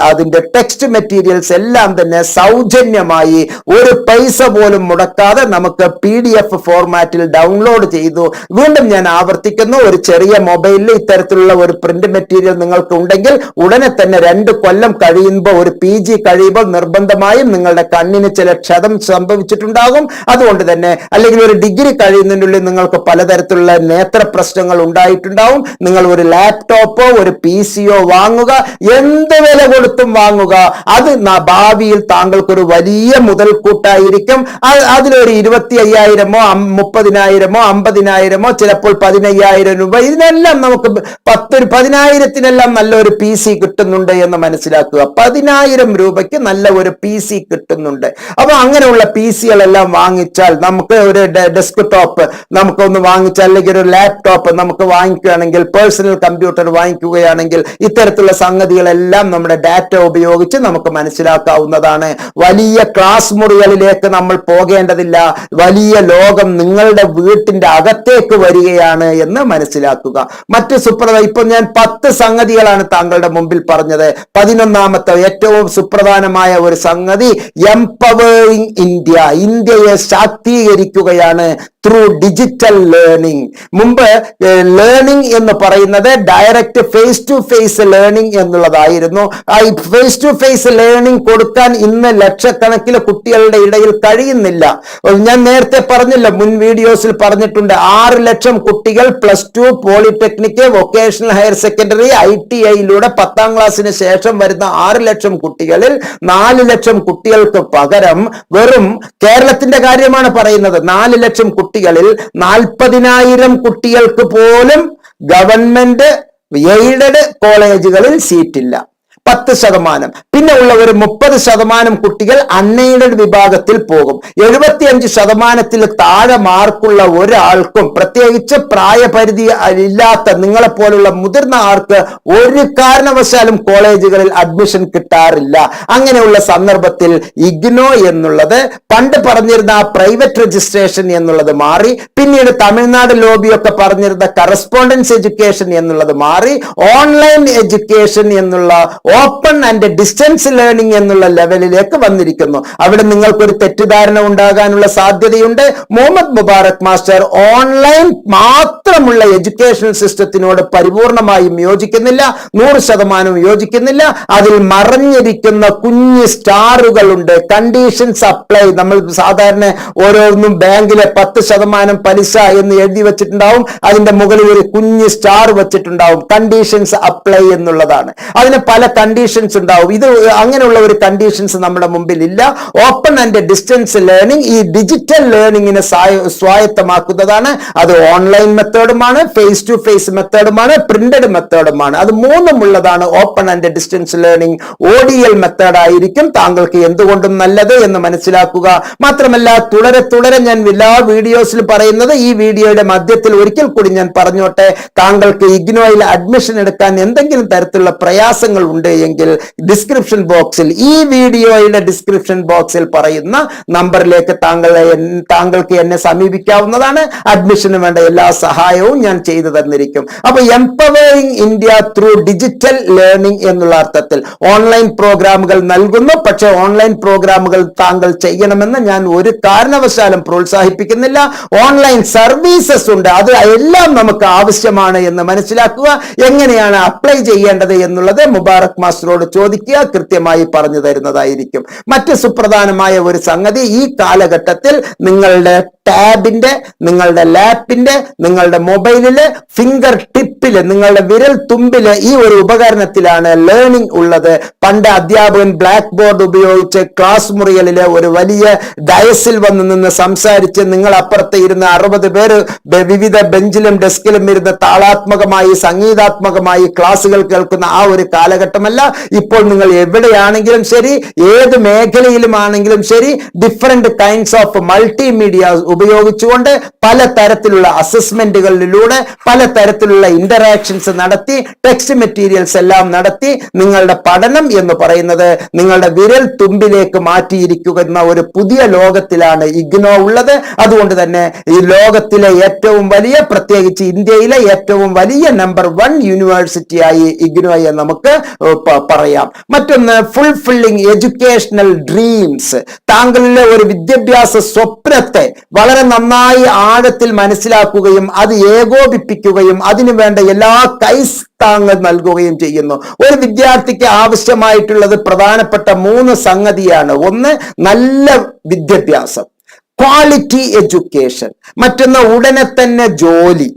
അതിന്റെ ടെക്സ്റ്റ് മെറ്റീരിയൽസ് എല്ലാം തന്നെ സൗജന്യമായി, ഒരു പൈസ പോലും മുടക്കാതെ നമുക്ക് PDF ഫോർമാറ്റിൽ ഡൗൺലോഡ് ചെയ്തു. വീണ്ടും ഞാൻ ആവർത്തിക്കുന്നു, ഒരു ചെറിയ മൊബൈലിൽ ഇത്തരത്തിലുള്ള ഒരു പ്രിന്റ് മെറ്റീരിയൽ നിങ്ങൾക്ക് ഉണ്ടെങ്കിൽ ഉടനെ തന്നെ 2 കൊല്ലം കഴിയുമ്പോൾ, ഒരു PG കഴിയുമ്പോൾ നിർബന്ധമായും നിങ്ങളുടെ കണ്ണിന് ചില ക്ഷതം സംഭവിച്ചിട്ടുണ്ടാകും. അതുകൊണ്ട് തന്നെ, അല്ലെങ്കിൽ ഒരു ഡിഗ്രി കഴിയുന്നതിനുള്ളിൽ നിങ്ങൾക്ക് പലതരത്തിലുള്ള നേത്ര പ്രശ്നങ്ങൾ ഉണ്ടായിട്ടുണ്ടാവും. നിങ്ങൾ ഒരു ലാപ്ടോപ്പോ ഒരു PCയോ വാങ്ങുക, എന്ത് വില കൊടുത്തും വാങ്ങുക. അത് ഭാവിയിൽ താങ്കൾക്കൊരു വലിയ മുതൽക്കൂട്ടായിരിക്കും. അതിലൊരു 25,000-ഓ 30,000-ഓ 50,000-ഓ ചിലപ്പോൾ 15,000 രൂപ, ഇതിനെല്ലാം നമുക്ക് 10,000-ത്തിനെല്ലാം നല്ലൊരു PC കിട്ടുന്നുണ്ട് എന്ന് മനസ്സിലാക്കുക. 10,000 രൂപയ്ക്ക് നല്ല ഒരു PC കിട്ടുന്നുണ്ട്. അപ്പൊ അങ്ങനെയുള്ള PCകളെല്ലാം വാങ്ങിച്ചാൽ, നമുക്ക് ഒരു ഡെസ്ക്ടോപ്പ് നമുക്കൊന്ന് വാങ്ങിച്ചാൽ, അല്ലെങ്കിൽ ഒരു ലാപ്ടോപ്പ് നമുക്ക് വാങ്ങിക്കുകയാണെങ്കിൽ, പേഴ്സണൽ കമ്പ്യൂട്ടർ വാങ്ങിക്കുകയാണെങ്കിൽ, ഇത്തരത്തിലുള്ള സംഗതികളെല്ലാം നമ്മുടെ ഡാറ്റ ഉപയോഗിച്ച് നമുക്ക് മനസ്സിലാക്കാവുന്നതാണ്. വലിയ ക്ലാസ് മുറികളിലേക്ക് നമ്മൾ പോകേണ്ടതില്ല. വലിയ ലോകം നിങ്ങളുടെ വീട്ടിന്റെ അകത്തേക്ക് വരികയാണ് എന്ന് മനസ്സിലാക്കുക. മറ്റ് ഇപ്പൊ ഞാൻ 10 സംഗതികളാണ് താങ്കളുടെ മുമ്പിൽ പറഞ്ഞത്. 11ാമത്തെ ഏറ്റവും സുപ്രധാനമായ ഒരു സംഗതി, എംപവറിംഗ് ഇന്ത്യ, ഇന്ത്യയെ ശാക്തീകരിക്കുകയാണ് ത്രൂ ഡിജിറ്റൽ ലേണിംഗ്. മുമ്പ് ലേണിംഗ് എന്ന് പറയുന്നത് direct face to face learning എന്നുള്ളതായിരുന്നു. ഫേസ് ടു ഫേസ് ലേണിംഗ് കൊടുക്കാൻ ഇന്ന് ലക്ഷക്കണക്കിന് കുട്ടികളുടെ ഇടയിൽ കഴിയുന്നില്ല. ഞാൻ നേരത്തെ പറഞ്ഞില്ല, മുൻ വീഡിയോസിൽ പറഞ്ഞിട്ടുണ്ട്, 6 ലക്ഷം കുട്ടികൾ +2, പോളിടെക്നിക്, വൊക്കേഷണൽ ഹയർ സെക്കൻഡറി, ITIയിലൂടെ 10ാം ക്ലാസ്സിന് ശേഷം വരുന്ന 6 ലക്ഷം കുട്ടികളിൽ 4 ലക്ഷം കുട്ടികൾക്ക് പകരം വെറും, കേരളത്തിന്റെ കാര്യമാണ് പറയുന്നത്, 4 ലക്ഷം കുട്ടികളിൽ 40,000 കുട്ടികൾക്ക് പോലും ഗവൺമെന്റ് എയ്ഡഡ് കോളേജുകളിൽ സീറ്റില്ല. 10%. പിന്നെ ഉള്ള ഒരു 30% കുട്ടികൾ അൺഎയ്ഡഡ് വിഭാഗത്തിൽ പോകും. 75%-ൽ താഴെ മാർക്കുള്ള ഒരാൾക്കും, പ്രത്യേകിച്ച് പ്രായപരിധി ഇല്ലാത്ത നിങ്ങളെപ്പോലുള്ള മുതിർന്ന ആൾക്ക് ഒരു കാരണവശാലും കോളേജുകളിൽ അഡ്മിഷൻ കിട്ടാറില്ല. അങ്ങനെയുള്ള സന്ദർഭത്തിൽ ഇഗ്നോ എന്നുള്ളത്, പണ്ട് പറഞ്ഞിരുന്ന ആ പ്രൈവറ്റ് രജിസ്ട്രേഷൻ എന്നുള്ളത് മാറി, പിന്നീട് തമിഴ്നാട് ലോബിയൊക്കെ പറഞ്ഞിരുന്ന കറസ്പോണ്ടൻസ് എഡ്യൂക്കേഷൻ എന്നുള്ളത് മാറി, ഓൺലൈൻ എഡ്യൂക്കേഷൻ എന്നുള്ള ഓപ്പൺ ആൻഡ് ഡിസ്റ്റൻസ് ലേണിംഗ് എന്നുള്ള ലെവലിലേക്ക് വന്നിരിക്കുന്നു. അവിടെ നിങ്ങൾക്കൊരു തെറ്റിദ്ധാരണ ഉണ്ടാകാനുള്ള സാധ്യതയുണ്ട്. മുഹമ്മദ് മുബാറക് മാസ്റ്റർ ഓൺലൈൻ മാത്രമുള്ള എഡ്യൂക്കേഷൻ സിസ്റ്റത്തിനോട് പരിപൂർണമായും യോജിക്കുന്നില്ല, 100% യോജിക്കുന്നില്ല. അതിൽ മറഞ്ഞിരിക്കുന്ന കുഞ്ഞ് സ്റ്റാറുകളുണ്ട്. Conditions apply. നമ്മൾ സാധാരണ ഓരോന്നും ബാങ്കിലെ 10% പലിശ എന്ന് എഴുതി വെച്ചിട്ടുണ്ടാവും, അതിന്റെ മുകളിൽ ഒരു കുഞ്ഞ് സ്റ്റാർ വെച്ചിട്ടുണ്ടാവും. കണ്ടീഷൻസ് അപ്ലൈ എന്നുള്ളതാണ്. അതിന് പല കണ്ടീഷൻസ് ഉണ്ടാവും. ഇത് അങ്ങനെയുള്ള ഒരു കണ്ടീഷൻസ് നമ്മുടെ മുമ്പിൽ ഇല്ല. ഓപ്പൺ ആൻഡ് ഡിസ്റ്റൻസ് ലേണിംഗ് ഈ ഡിജിറ്റൽ ലേണിംഗിനെ സ്വായത്തമാക്കുന്നതാണ്. അത് ഓൺലൈൻ മെത്തേഡുമാണ്, ഫേസ് ടു ഫേസ് മെത്തേഡുമാണ്, പ്രിന്റഡ് മെത്തേഡുമാണ്. അത് മൂന്നും ഉള്ളതാണ് open and distance learning. ODL method ആയിരിക്കും താങ്കൾക്ക് എന്തുകൊണ്ടും നല്ലത് എന്ന് മനസ്സിലാക്കുക. മാത്രമല്ല തുടരെ ഞാൻ എല്ലാ വീഡിയോസിലും പറയുന്നത്, ഈ വീഡിയോയുടെ മധ്യത്തിൽ ഒരിക്കൽ കൂടി ഞാൻ പറഞ്ഞോട്ടെ, താങ്കൾക്ക് ഇഗ്നോയിൽ അഡ്മിഷൻ എടുക്കാൻ എന്തെങ്കിലും തരത്തിലുള്ള പ്രയാസങ്ങൾ ഉണ്ട് എങ്കിൽ ഡിസ്ക്രിപ്ഷൻ ബോക്സിൽ, ഈ വീഡിയോയുടെ ഡിസ്ക്രിപ്ഷൻ ബോക്സിൽ പറയുന്ന നമ്പറിലേക്ക് താങ്കൾക്ക് എന്നെ സമീപിക്കാവുന്നതാണ്. അഡ്മിഷന് വേണ്ട എല്ലാ സഹായവും ഞാൻ ചെയ്തു തന്നിരിക്കും. അപ്പൊ empowering India through digital learning എന്നുള്ള അർത്ഥത്തിൽ ഓൺലൈൻ പ്രോഗ്രാമുകൾ നൽകുന്നു. പക്ഷെ ഓൺലൈൻ പ്രോഗ്രാമുകൾ താങ്കൾ ചെയ്യണമെന്ന് ഞാൻ ഒരു കാരണവശാലും പ്രോത്സാഹിപ്പിക്കുന്നില്ല. ഓൺലൈൻ സർവീസസ് ഉണ്ട്, അത് എല്ലാം നമുക്ക് ആവശ്യമാണ് എന്ന് മനസ്സിലാക്കുക. എങ്ങനെയാണ് അപ്ലൈ ചെയ്യേണ്ടത് എന്നുള്ളത് മുബാറക് മാസ്റ്ററോട് ചോദിക്കുക, കൃത്യമായി പറഞ്ഞു തരുന്നതായിരിക്കും. മറ്റ് സുപ്രധാനമായ ഒരു സംഗതി, ഈ കാലഘട്ടത്തിൽ നിങ്ങളുടെ ടാബിന്റെ, നിങ്ങളുടെ ലാപ്പിന്റെ, നിങ്ങളുടെ മൊബൈലില്, ഫിംഗർ ടിപ്പില്, നിങ്ങളുടെ വിരൽ തുമ്പില് ഈ ഒരു ഉപകരണത്തിലാണ് ലേണിംഗ് ഉള്ളത്. പണ്ട് അധ്യാപകൻ ബ്ലാക്ക് ബോർഡ് ഉപയോഗിച്ച് ക്ലാസ് മുറികളിലെ ഒരു വലിയ ഡയസിൽ വന്ന് നിന്ന് സംസാരിച്ച് നിങ്ങൾ അപ്പുറത്ത് ഇരുന്ന് 60 പേര് വിവിധ ബെഞ്ചിലും ഡെസ്കിലും ഇരുന്ന് താളാത്മകമായി സംഗീതാത്മകമായി ക്ലാസുകൾ കേൾക്കുന്ന ആ ഒരു കാലഘട്ടമല്ല. ഇപ്പോൾ നിങ്ങൾ എവിടെയാണെങ്കിലും ശരി, ഏത് മേഖലയിലുമാണെങ്കിലും ശരി, ഡിഫറെന്റ് കൈൻഡ്സ് ഓഫ് മൾട്ടിമീഡിയ ഉപയോഗിച്ചുകൊണ്ട് പല തരത്തിലുള്ള അസസ്മെന്റുകളിലൂടെ പല തരത്തിലുള്ള ഇന്ററാക്ഷൻസ് നടത്തി, ടെക്സ്റ്റ് മെറ്റീരിയൽസ് എല്ലാം നടത്തി നിങ്ങളുടെ പഠനം എന്ന് പറയുന്നത് നിങ്ങളുടെ വിരൽ തുമ്പിലേക്ക് മാറ്റിയിരിക്കുന്ന ഒരു പുതിയ ലോകത്തിലാണ് ഇഗ്നോ ഉള്ളത്. അതുകൊണ്ട് തന്നെ ഈ ലോകത്തിലെ ഏറ്റവും വലിയ, പ്രത്യേകിച്ച് ഇന്ത്യയിലെ ഏറ്റവും വലിയ നമ്പർ 1 യൂണിവേഴ്സിറ്റിയായി ഇഗ്നോയെ നമുക്ക് പറയാം. മറ്റൊന്ന്, ഫുൾഫില്ലിംഗ് എഡ്യൂക്കേഷണൽ ഡ്രീംസ്. താങ്കളിലെ ഒരു വിദ്യാഭ്യാസ സ്വപ്നത്തെ വളരെ നന്നായി ആഴത്തിൽ മനസ്സിലാക്കുകയും അത് ഏകോപിപ്പിക്കുകയും അതിനു വേണ്ട എല്ലാ കൈത്താങ്ങൾ നൽകുകയും ചെയ്യുന്നു. ഒരു വിദ്യാർത്ഥിക്ക് ആവശ്യമായിട്ടുള്ളത് പ്രധാനപ്പെട്ട 3 സംഗതിയാണ്. ഒന്ന്, നല്ല വിദ്യാഭ്യാസം, ക്വാളിറ്റി എഡ്യൂക്കേഷൻ. മറ്റൊന്ന്, ഉടനെ തന്നെ ജോലി.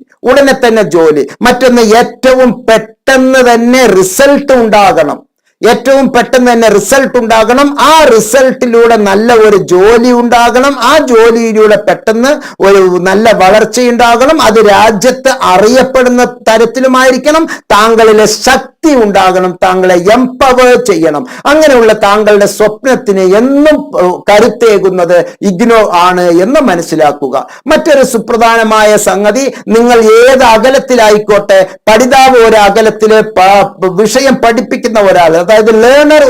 മറ്റൊന്ന്, ഏറ്റവും പെട്ടെന്ന് തന്നെ റിസൾട്ട് ഉണ്ടാകണം. ആ റിസൾട്ടിലൂടെ നല്ല ഒരു ജോലി ഉണ്ടാകണം. ആ ജോലിയിലൂടെ പെട്ടെന്ന് ഒരു നല്ല വളർച്ചയുണ്ടാകണം. അത് രാജ്യത്ത് അറിയപ്പെടുന്ന തരത്തിലുമായിരിക്കണം. താങ്കളിലെ ശക്തി ഉണ്ടാകണം, താങ്കളെ എംപവർ ചെയ്യണം. അങ്ങനെയുള്ള താങ്കളുടെ സ്വപ്നത്തിന് എന്നും കരുത്തേകുന്നത് ഇഗ്നോ ആണ് എന്ന് മനസ്സിലാക്കുക. മറ്റൊരു സുപ്രധാനമായ സംഗതി, നിങ്ങൾ ഏത് അകലത്തിലായിക്കോട്ടെ, പഠിതാവ് ഒരു അകലത്തില് വിഷയം പഠിപ്പിക്കുന്ന ഒരാൾ, അതായത് ലേണർ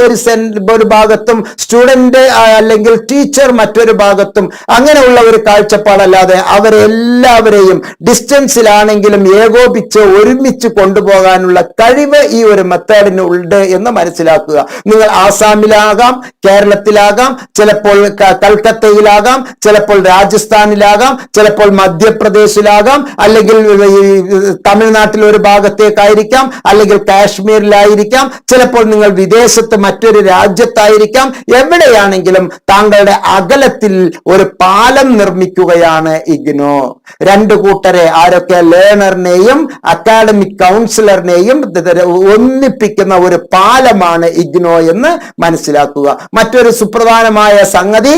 ഒരു ഭാഗത്തും സ്റ്റുഡന്റ് അല്ലെങ്കിൽ ടീച്ചർ മറ്റൊരു ഭാഗത്തും, അങ്ങനെയുള്ള ഒരു കാഴ്ചപ്പാടല്ലാതെ അവരെല്ലാവരെയും ഡിസ്റ്റൻസിലാണെങ്കിലും ഏകോപിച്ച് ഒരുമിച്ച് കൊണ്ടുപോകാനുള്ള കഴിവ് ഈ ഒരു മെത്തേഡിന് ഉണ്ട് എന്ന് മനസ്സിലാക്കുക. നിങ്ങൾ ആസാമിലാകാം, കേരളത്തിലാകാം, ചിലപ്പോൾ കൽക്കത്തയിലാകാം, ചിലപ്പോൾ രാജസ്ഥാനിലാകാം, ചിലപ്പോൾ മധ്യപ്രദേശിലാകാം, അല്ലെങ്കിൽ തമിഴ്നാട്ടിൽ ഒരു ഭാഗത്തേക്കായിരിക്കാം, അല്ലെങ്കിൽ കാശ്മീരിലായിരിക്കാം, ചിലപ്പോൾ നിങ്ങൾ വിദേശത്ത് മറ്റൊരു രാജ്യത്തായിരിക്കാം. എവിടെയാണെങ്കിലും താങ്കളുടെ അകലത്തിൽ ഒരു പാലം നിർമ്മിക്കുകയാണ് ഇഗ്നോ. 2 കൂട്ടരെ, ആരൊക്കെ? ലേണറിനെയും അക്കാഡമിക് കൗൺസിലറിനെയും ഒന്നിപ്പിക്കുന്ന ഒരു പാലമാണ് ഇഗ്നോ എന്ന് മനസ്സിലാക്കുക. മറ്റൊരു സുപ്രധാനമായ സംഗതി,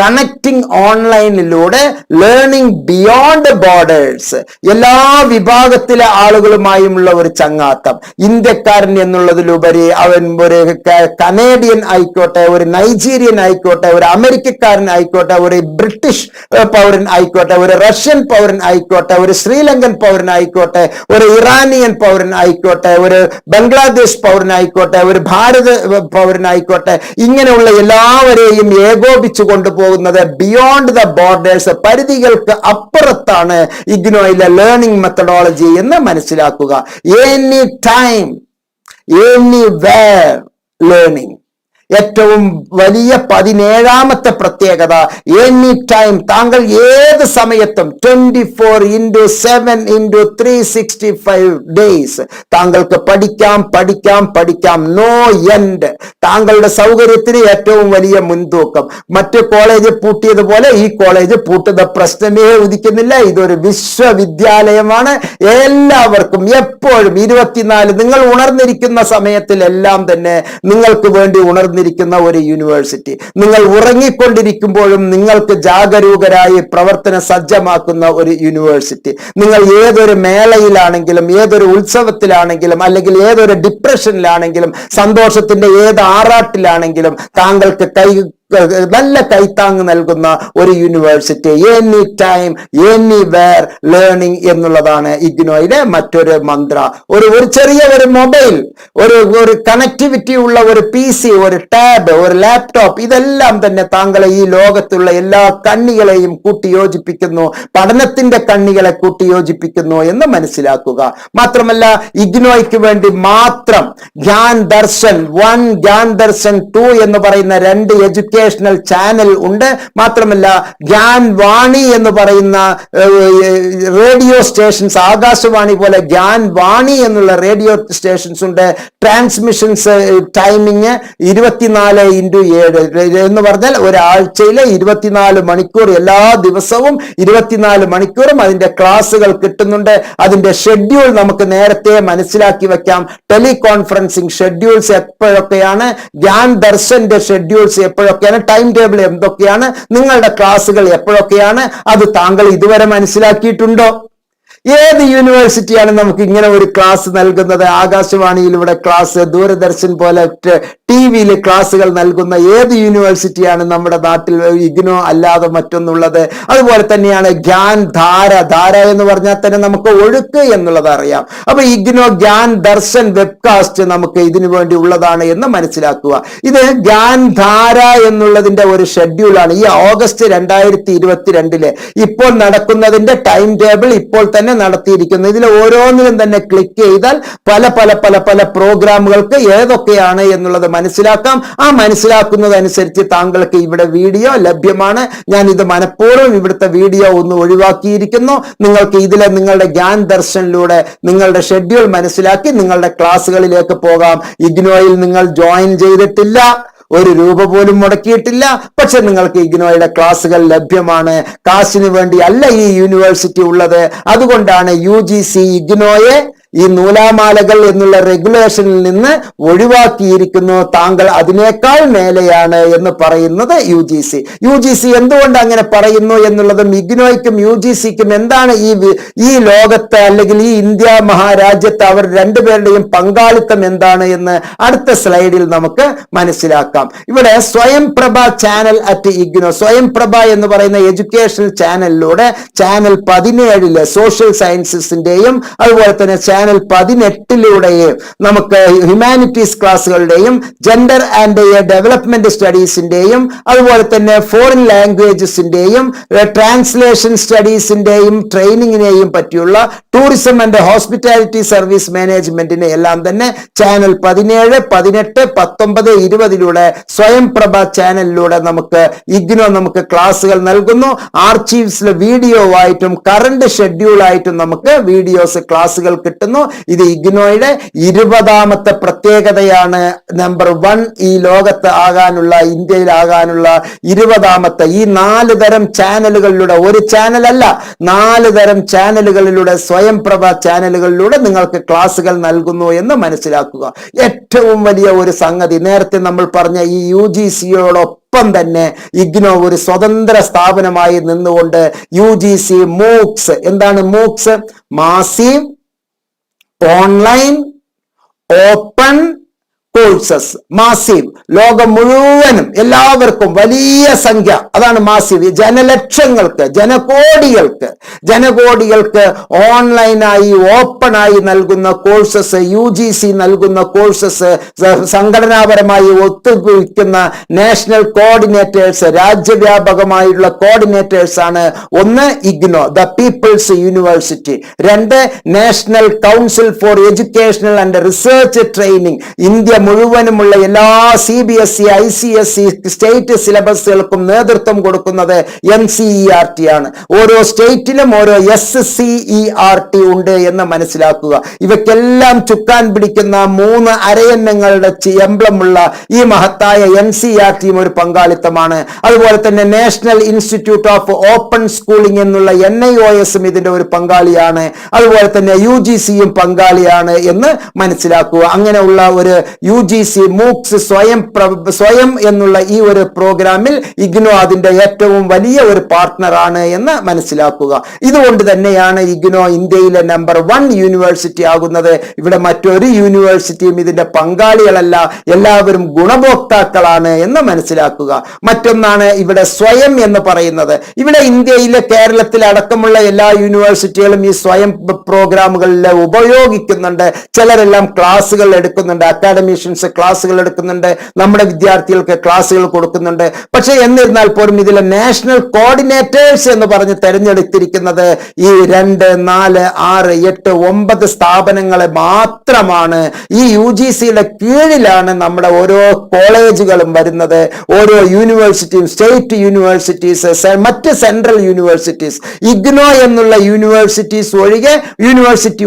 കണക്റ്റിംഗ് ഓൺലൈനിലൂടെ ലേണിംഗ് ബിയോണ്ട് ബോർഡേഴ്സ്. എല്ലാ വിഭാഗത്തിലെ ആളുകളുമായുമുള്ള ഒരു ചങ്ങാത്തം. ഇന്ത്യക്കാരൻ എന്നുള്ളതിലുപരി അവൻ ഒരു കനേഡിയൻ ആയിക്കോട്ടെ, ഒരു നൈജീരിയൻ ആയിക്കോട്ടെ, ഒരു അമേരിക്കക്കാരൻ ആയിക്കോട്ടെ, ഒരു ബ്രിട്ടീഷ് പൗരൻ ആയിക്കോട്ടെ, ഒരു റഷ്യൻ പൗരൻ ആയിക്കോട്ടെ, ഒരു ശ്രീലങ്കൻ പൗരൻ ആയിക്കോട്ടെ, ഒരു ഇറാനിയൻ പൗരൻ ആയിക്കോട്ടെ, ഒരു ബംഗ്ലാദേശ് പൗരനായിക്കോട്ടെ, ഒരു ഭാരത പൗരനായിക്കോട്ടെ, ഇങ്ങനെയുള്ള എല്ലാവരെയും ഏകോപിച്ചു കൊണ്ടുപോകുന്നത് ബിയോണ്ട് ദ ബോർഡേഴ്സ്, പരിധികൾക്ക് അപ്പുറത്താണ് ഇഗ്നോയിലെ ലേണിംഗ് മെത്തഡോളജി എന്ന് മനസ്സിലാക്കുക. Any time, anywhere, learning. ഏറ്റവും വലിയ 17ാമത്തെ പ്രത്യേകത, എനി ടൈം, താങ്കൾ ഏത് സമയത്തും 24/7/365 ഡേയ്സ് താങ്കൾക്ക് പഠിക്കാം, നോ എൻഡ്. താങ്കളുടെ സൗകര്യത്തിന് ഏറ്റവും വലിയ മുൻതൂക്കം. മറ്റു കോളേജ് പൂട്ടിയതുപോലെ ഈ കോളേജ് പൂട്ടുന്ന പ്രശ്നമേ ഉദിക്കുന്നില്ല. ഇതൊരു വിശ്വവിദ്യാലയമാണ്. എല്ലാവർക്കും എപ്പോഴും 24 നിങ്ങൾ ഉണർന്നിരിക്കുന്ന സമയത്തിലെല്ലാം തന്നെ നിങ്ങൾക്ക് വേണ്ടി ഉണർന്നിരിക്കുന്ന ഒരു യൂണിവേഴ്സിറ്റി. നിങ്ങൾ ഉറങ്ങിക്കൊണ്ടിരിക്കുമ്പോഴും നിങ്ങൾക്ക് ജാഗരൂകരായി പ്രവർത്തന സജ്ജമാക്കുന്ന ഒരു യൂണിവേഴ്സിറ്റി. നിങ്ങൾ ഏതൊരു മേളയിലാണെങ്കിലും, ഏതൊരു ഉത്സവത്തിലാണെങ്കിലും, അല്ലെങ്കിൽ ഏതൊരു ഡിപ്രഷനിലാണെങ്കിലും, സന്തോഷത്തിന്റെ ഏത് ആറാട്ടിലാണെങ്കിലും താങ്കൾക്ക് നല്ല കൈത്താങ് നൽകുന്ന ഒരു university. Any time anywhere learning എന്നുള്ളതാണ് ഇഗ്നോയിലെ മറ്റൊരു മന്ത്ര. ഒരു ചെറിയ ഒരു മൊബൈൽ, ഒരു കണക്ടിവിറ്റി ഉള്ള ഒരു PC, ഒരു ടാബ്, ഒരു ലാപ്ടോപ്പ്, ഇതെല്ലാം തന്നെ താങ്കളെ ഈ ലോകത്തുള്ള എല്ലാ കണ്ണികളെയും കൂട്ടിയോജിപ്പിക്കുന്നു, പഠനത്തിന്റെ കണ്ണികളെ കൂട്ടിയോജിപ്പിക്കുന്നു എന്ന് മനസ്സിലാക്കുക. മാത്രമല്ല ഇഗ്നോയ്ക്ക് വേണ്ടി മാത്രം ജ്ഞാൻ ദർശൻ 1, ജ്ഞാൻ ദർശൻ 2 എന്ന് പറയുന്ന 2 എഡ്യൂക്കേഷണൽ ചാനൽ ഉണ്ട്. മാത്രമല്ല ജ്ഞാൻ വാണി എന്ന് പറയുന്ന റേഡിയോ സ്റ്റേഷൻസ്, ആകാശവാണി പോലെ ജ്ഞാൻ വാണി എന്നുള്ള റേഡിയോ സ്റ്റേഷൻസ് ഉണ്ട്. ട്രാൻസ്മിഷൻസ് ടൈമിങ് 24/7 എന്ന് പറഞ്ഞാൽ ഒരാഴ്ചയിലെ 24 മണിക്കൂർ, എല്ലാ ദിവസവും 24 മണിക്കൂറും അതിന്റെ ക്ലാസ്സുകൾ കിട്ടുന്നുണ്ട്. അതിന്റെ ഷെഡ്യൂൾ നമുക്ക് നേരത്തെ മനസ്സിലാക്കി വെക്കാം. ടെലികോൺഫറൻസിങ് ഷെഡ്യൂൾസ് എപ്പോഴൊക്കെയാണ്, ജ്ഞാൻ ദർശന്റെ ഷെഡ്യൂൾസ് എപ്പോഴൊക്കെയാണ്, ടൈം ടേബിൾ എന്തൊക്കെയാണ്, നിങ്ങളുടെ ക്ലാസ്സുകൾ എപ്പോഴൊക്കെയാണ്, അത് താങ്കൾ ഇതുവരെ മനസ്സിലാക്കിയിട്ടുണ്ടോ? ഏത് യൂണിവേഴ്സിറ്റിയാണ് നമുക്ക് ഇങ്ങനെ ഒരു ക്ലാസ് നൽകുന്നത്? ആകാശവാണിയിലൂടെ ക്ലാസ്, ദൂരദർശൻ പോലെ TV-യിൽ ക്ലാസ്സുകൾ നൽകുന്ന ഏത് യൂണിവേഴ്സിറ്റിയാണ് നമ്മുടെ നാട്ടിൽ ഇഗ്നോ അല്ലാതെ മറ്റൊന്നുള്ളത്? അതുപോലെ തന്നെയാണ് ജ്ഞാൻ ധാര എന്ന് പറഞ്ഞാൽ തന്നെ നമുക്ക് ഒഴുക്ക് എന്നുള്ളത് അറിയാം. അപ്പൊ ഇഗ്നോ ജ്ഞാൻ ദർശൻ വെബ്കാസ്റ്റ് നമുക്ക് ഇതിനു വേണ്ടി ഉള്ളതാണ് എന്ന് മനസ്സിലാക്കുക. ഇത് ജ്ഞാൻ ധാര എന്നുള്ളതിന്റെ ഒരു ഷെഡ്യൂളാണ്. ഈ ഓഗസ്റ്റ് 2022 ഇപ്പോൾ നടക്കുന്നതിന്റെ ടൈം ടേബിൾ ഇപ്പോൾ തന്നെ നടത്തിയിരിക്കുന്നു. ഇതിൽ ഓരോന്നിലും തന്നെ ക്ലിക്ക് ചെയ്താൽ പല പല പല പല പ്രോഗ്രാമുകൾക്ക് ഏതൊക്കെയാണ് എന്നുള്ളത് മനസ്സിലാക്കാം. ആ മനസ്സിലാക്കുന്നതനുസരിച്ച് താങ്കൾക്ക് ഇവിടെ വീഡിയോ ലഭ്യമാണ്. ഞാൻ ഇത് മനഃപൂർവ്വം ഇവിടുത്തെ വീഡിയോ ഒന്ന് ഒഴിവാക്കിയിരിക്കുന്നു. നിങ്ങൾക്ക് ഇതിലെ നിങ്ങളുടെ ജ്ഞാൻ ദർശനിലൂടെ നിങ്ങളുടെ ഷെഡ്യൂൾ മനസ്സിലാക്കി നിങ്ങളുടെ ക്ലാസ്സുകളിലേക്ക് പോകാം. ഇഗ്നോയിൽ നിങ്ങൾ ജോയിൻ ചെയ്തിട്ടില്ല, 1 രൂപ പോലും മുടക്കിയിട്ടില്ല, പക്ഷെ നിങ്ങൾക്ക് ഇഗ്നോയുടെ ക്ലാസ്സുകൾ ലഭ്യമാണ്. കാശിന് വേണ്ടി അല്ല ഈ യൂണിവേഴ്സിറ്റി ഉള്ളത്. അതുകൊണ്ടാണ് UGC ഇഗ്നോയെ ഈ നൂലാമാലകൾ എന്നുള്ള റെഗുലേഷനിൽ നിന്ന് ഒഴിവാക്കിയിരിക്കുന്നു. താങ്കൾ അതിനേക്കാൾ മേലെയാണ് എന്ന് പറയുന്നത് UGC എന്തുകൊണ്ട് അങ്ങനെ പറയുന്നു എന്നുള്ളതും ഇഗ്നോയ്ക്കും UGCക്കും എന്താണ് ഈ ലോകത്ത് അല്ലെങ്കിൽ ഈ ഇന്ത്യ മഹാരാജ്യത്ത് അവർ രണ്ടുപേരുടെയും പങ്കാളിത്തം എന്താണ് എന്ന് അടുത്ത സ്ലൈഡിൽ നമുക്ക് മനസ്സിലാക്കാം. ഇവിടെ സ്വയം പ്രഭ ചാനൽ അറ്റ് ഇഗ്നോ, സ്വയം പ്രഭ എന്ന് പറയുന്ന എഡ്യൂക്കേഷണൽ ചാനലിലൂടെ ചാനൽ 17 സോഷ്യൽ സയൻസസിന്റെയും അതുപോലെ തന്നെ ചാനൽ 18 നമുക്ക് ഹ്യൂമാനിറ്റീസ് ക്ലാസ്സുകളുടെയും ജെൻഡർ ആൻഡ് ഡെവലപ്മെന്റ് സ്റ്റഡീസിന്റെയും അതുപോലെ തന്നെ ഫോറിൻ ലാംഗ്വേജസിന്റെയും ട്രാൻസ്ലേഷൻ സ്റ്റഡീസിന്റെയും ട്രെയിനിങ്ങിനെയും പറ്റിയുള്ള ടൂറിസം ആൻഡ് ഹോസ്പിറ്റാലിറ്റി സർവീസ് മാനേജ്മെന്റിനെ എല്ലാം തന്നെ ചാനൽ 17, 18, 19, 20 സ്വയം പ്രഭ ചാനലിലൂടെ ഇഗ്നോ നമുക്ക് ക്ലാസ്സുകൾ നൽകുന്നു. ആർച്ചീവ്സിലെ വീഡിയോ ആയിട്ടും കറണ്ട് ഷെഡ്യൂൾ ആയിട്ടും നമുക്ക് വീഡിയോസ് ക്ലാസ്സുകൾ കിട്ടുന്നു. ഇത് ഇഗ്നോയുടെ 20ാമത്തെ പ്രത്യേകതയാണ്. നമ്പർ 1 ഈ ലോകത്ത് ആകാനുള്ള, ഇന്ത്യയിൽ ആകാനുള്ള 20ാമത്തെ. ഈ 4 തരം ചാനലുകളിലൂടെ, ഒരു ചാനലല്ല 4 തരം ചാനലുകളിലൂടെ, സ്വയം പ്രഭ ചാനലുകളിലൂടെ നിങ്ങൾക്ക് ക്ലാസ്സുകൾ നൽകുന്നു എന്ന് മനസ്സിലാക്കുക. ഏറ്റവും വലിയ ഒരു സംഗതി, നേരത്തെ നമ്മൾ പറഞ്ഞ ഈ UGCയോടൊപ്പം തന്നെ ഇഗ്നോ ഒരു സ്വതന്ത്ര സ്ഥാപനമായി നിന്നുകൊണ്ട് UGC മൂക്സ്, എന്താണ് MOOCs? Massive online open courses. Massive, ലോകം മുഴുവനും എല്ലാവർക്കും വലിയ സംഖ്യ, അതാണ് മാസീവ്. ജനലക്ഷങ്ങൾക്ക്, ജനകോടികൾക്ക് ഓൺലൈനായി ഓപ്പണായി നൽകുന്ന കോഴ്സസ്, UGC നൽകുന്ന കോഴ്സസ്, സംഘടനാപരമായി ഒത്തുപിടിക്കുന്ന നാഷണൽ കോർഡിനേറ്റേഴ്സ്, രാജ്യവ്യാപകമായുള്ള കോർഡിനേറ്റേഴ്സ് ആണ്. 1 IGNOU the people's university, 2 national council for educational and research training, India മുഴുവനുമുള്ള എല്ലാ CBSE ICSE സ്റ്റേറ്റ് സിലബസുകൾക്കും നേതൃത്വം കൊടുക്കുന്നത് NCERT ആണ്. ഓരോ സ്റ്റേറ്റിലും ഓരോ SCERT ഉണ്ട് എന്ന് മനസ്സിലാക്കുക. ഇവയ്ക്കെല്ലാം ചുക്കാൻ പിടിക്കുന്ന 3 അരയന്നങ്ങളുടെ എംബ്ലമുള്ള ഈ മഹത്തായ NCERTയും ഒരു പങ്കാളിത്തമാണ്. അതുപോലെ തന്നെ national institute of open schooling എന്നുള്ള NIOSും ഇതിന്റെ ഒരു പങ്കാളിയാണ്. അതുപോലെ തന്നെ UGCയും പങ്കാളിയാണ് എന്ന് മനസ്സിലാക്കുക. അങ്ങനെയുള്ള ഒരു UGC MOOCs സ്വയം എന്നുള്ള ഈ ഒരു പ്രോഗ്രാമിൽ ഇഗ്നോ അതിന്റെ ഏറ്റവും വലിയ ഒരു പാർട്ട്ണറാണ് എന്ന് മനസ്സിലാക്കുക. ഇതുകൊണ്ട് തന്നെയാണ് ഇഗ്നോ ഇന്ത്യയിലെ നമ്പർ 1 യൂണിവേഴ്സിറ്റി ആകുന്നത്. ഇവിടെ മറ്റൊരു യൂണിവേഴ്സിറ്റിയും ഇതിന്റെ പങ്കാളികളല്ല, എല്ലാവരും ഗുണഭോക്താക്കളാണ് എന്ന് മനസ്സിലാക്കുക. മറ്റൊന്നാണ് ഇവിടെ സ്വയം എന്ന് പറയുന്നത്. ഇവിടെ ഇന്ത്യയിലെ കേരളത്തിലെ അടക്കമുള്ള എല്ലാ യൂണിവേഴ്സിറ്റികളും ഈ സ്വയം പ്രോഗ്രാമുകളിൽ ഉപയോഗിക്കുന്നുണ്ട്. ചിലരെല്ലാം ക്ലാസ്സുകൾ എടുക്കുന്നുണ്ട്, അക്കാഡമീഷ്യൻസ് ക്ലാസ്സുകൾ എടുക്കുന്നുണ്ട്, നമ്മുടെ വിദ്യാർത്ഥികൾക്ക് ക്ലാസ്സുകൾ കൊടുക്കുന്നുണ്ട്. പക്ഷെ എന്നിരുന്നാൽ പോലും ഇതിലെ നാഷണൽ കോർഡിനേറ്റേഴ്സ് എന്ന് പറഞ്ഞ് തെരഞ്ഞെടുത്തിരിക്കുന്നത് ഈ 2, 4, 6, 8, 9 സ്ഥാപനങ്ങളെ മാത്രമാണ്. ഈ UGCയുടെ കീഴിലാണ് നമ്മുടെ ഓരോ കോളേജുകളും വരുന്നത്, ഓരോ യൂണിവേഴ്സിറ്റിയും, സ്റ്റേറ്റ് യൂണിവേഴ്സിറ്റീസ്, മറ്റ് സെൻട്രൽ യൂണിവേഴ്സിറ്റീസ്. ഇഗ്നോ എന്നുള്ള യൂണിവേഴ്സിറ്റി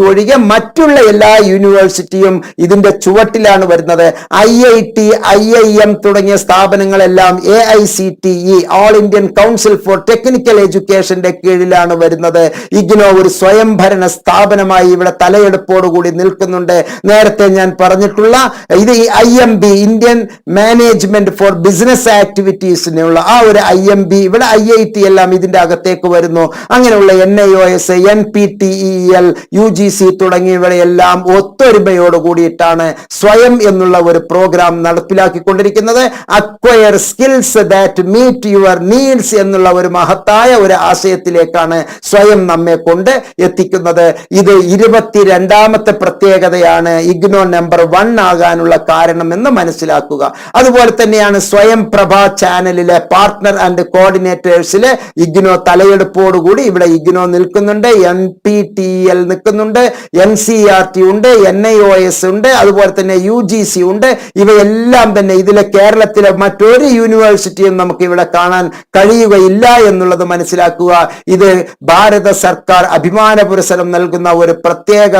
ഒഴികെ മറ്റുള്ള എല്ലാ യൂണിവേഴ്സിറ്റിയും ഇതിന്റെ ചുവട്ടിലാണ് വരുന്നത്. IIT, IIM തുടങ്ങിയ സ്ഥാപനങ്ങളെല്ലാം AICTE all Indian council for technical എഡ്യൂക്കേഷന്റെ കീഴിലാണ് വരുന്നത്. ഇഗ്നോ ഒരു സ്വയംഭരണ സ്ഥാപനമായി ഇവിടെ തലയെടുപ്പോടുകൂടി നിൽക്കുന്നുണ്ട്. നേരത്തെ ഞാൻ പറഞ്ഞിട്ടുള്ള ഇത് IMB Indian management for business ആക്ടിവിറ്റീസിനുള്ള ആ ഒരു IMB, ഇവിടെ IIT എല്ലാം ഇതിന്റെ അകത്തേക്ക് വരുന്നു. അങ്ങനെയുള്ള NIOS, NPTEL, UGC തുടങ്ങിയവയെല്ലാം ഒത്തൊരുമയോട് കൂടിയിട്ടാണ് സ്വയം എന്നുള്ള ഒരു പ്രോഗ്രാം നടപ്പിലാക്കിക്കൊണ്ടിരിക്കുന്നത്. Acquire skills that meet your needs എന്നുള്ള ഒരു മഹത്തായ ഒരു ആശയത്തിലേക്കാണ് സ്വയം നമ്മെ കൊണ്ട് എത്തിക്കുന്നത്. ഇത് 22ാമത്തെ പ്രത്യേകതയാണ് ഇഗ്നോ നമ്പർ 1 ആകാനുള്ള കാരണം എന്ന് മനസ്സിലാക്കുക. അതുപോലെ തന്നെയാണ് സ്വയം പ്രഭ ചാനലിലെ പാർട്ട്ണർ ആൻഡ് കോർഡിനേറ്റേഴ്സിലെ ഇഗ്നോ തലയെടുപ്പോടുകൂടി ഇവിടെ ഇഗ്നോ നിൽക്കുന്നുണ്ട്, NPTEL നിൽക്കുന്നുണ്ട്, NCERT ഉണ്ട്, NIOS ഉണ്ട്, അതുപോലെ തന്നെ UGC ഉണ്ട്. ഇവയെല്ലാം തന്നെ ഇതിലെ കേരളത്തിലെ മറ്റൊരു യൂണിവേഴ്സിറ്റിയും നമുക്ക് ഇവിടെ കാണാൻ കഴിയുകയില്ല എന്നുള്ളത് മനസ്സിലാക്കുക. ഇത് ഭാരത സർക്കാർ അഭിമാന പുരസ്സരം നൽകുന്ന ഒരു പ്രത്യേക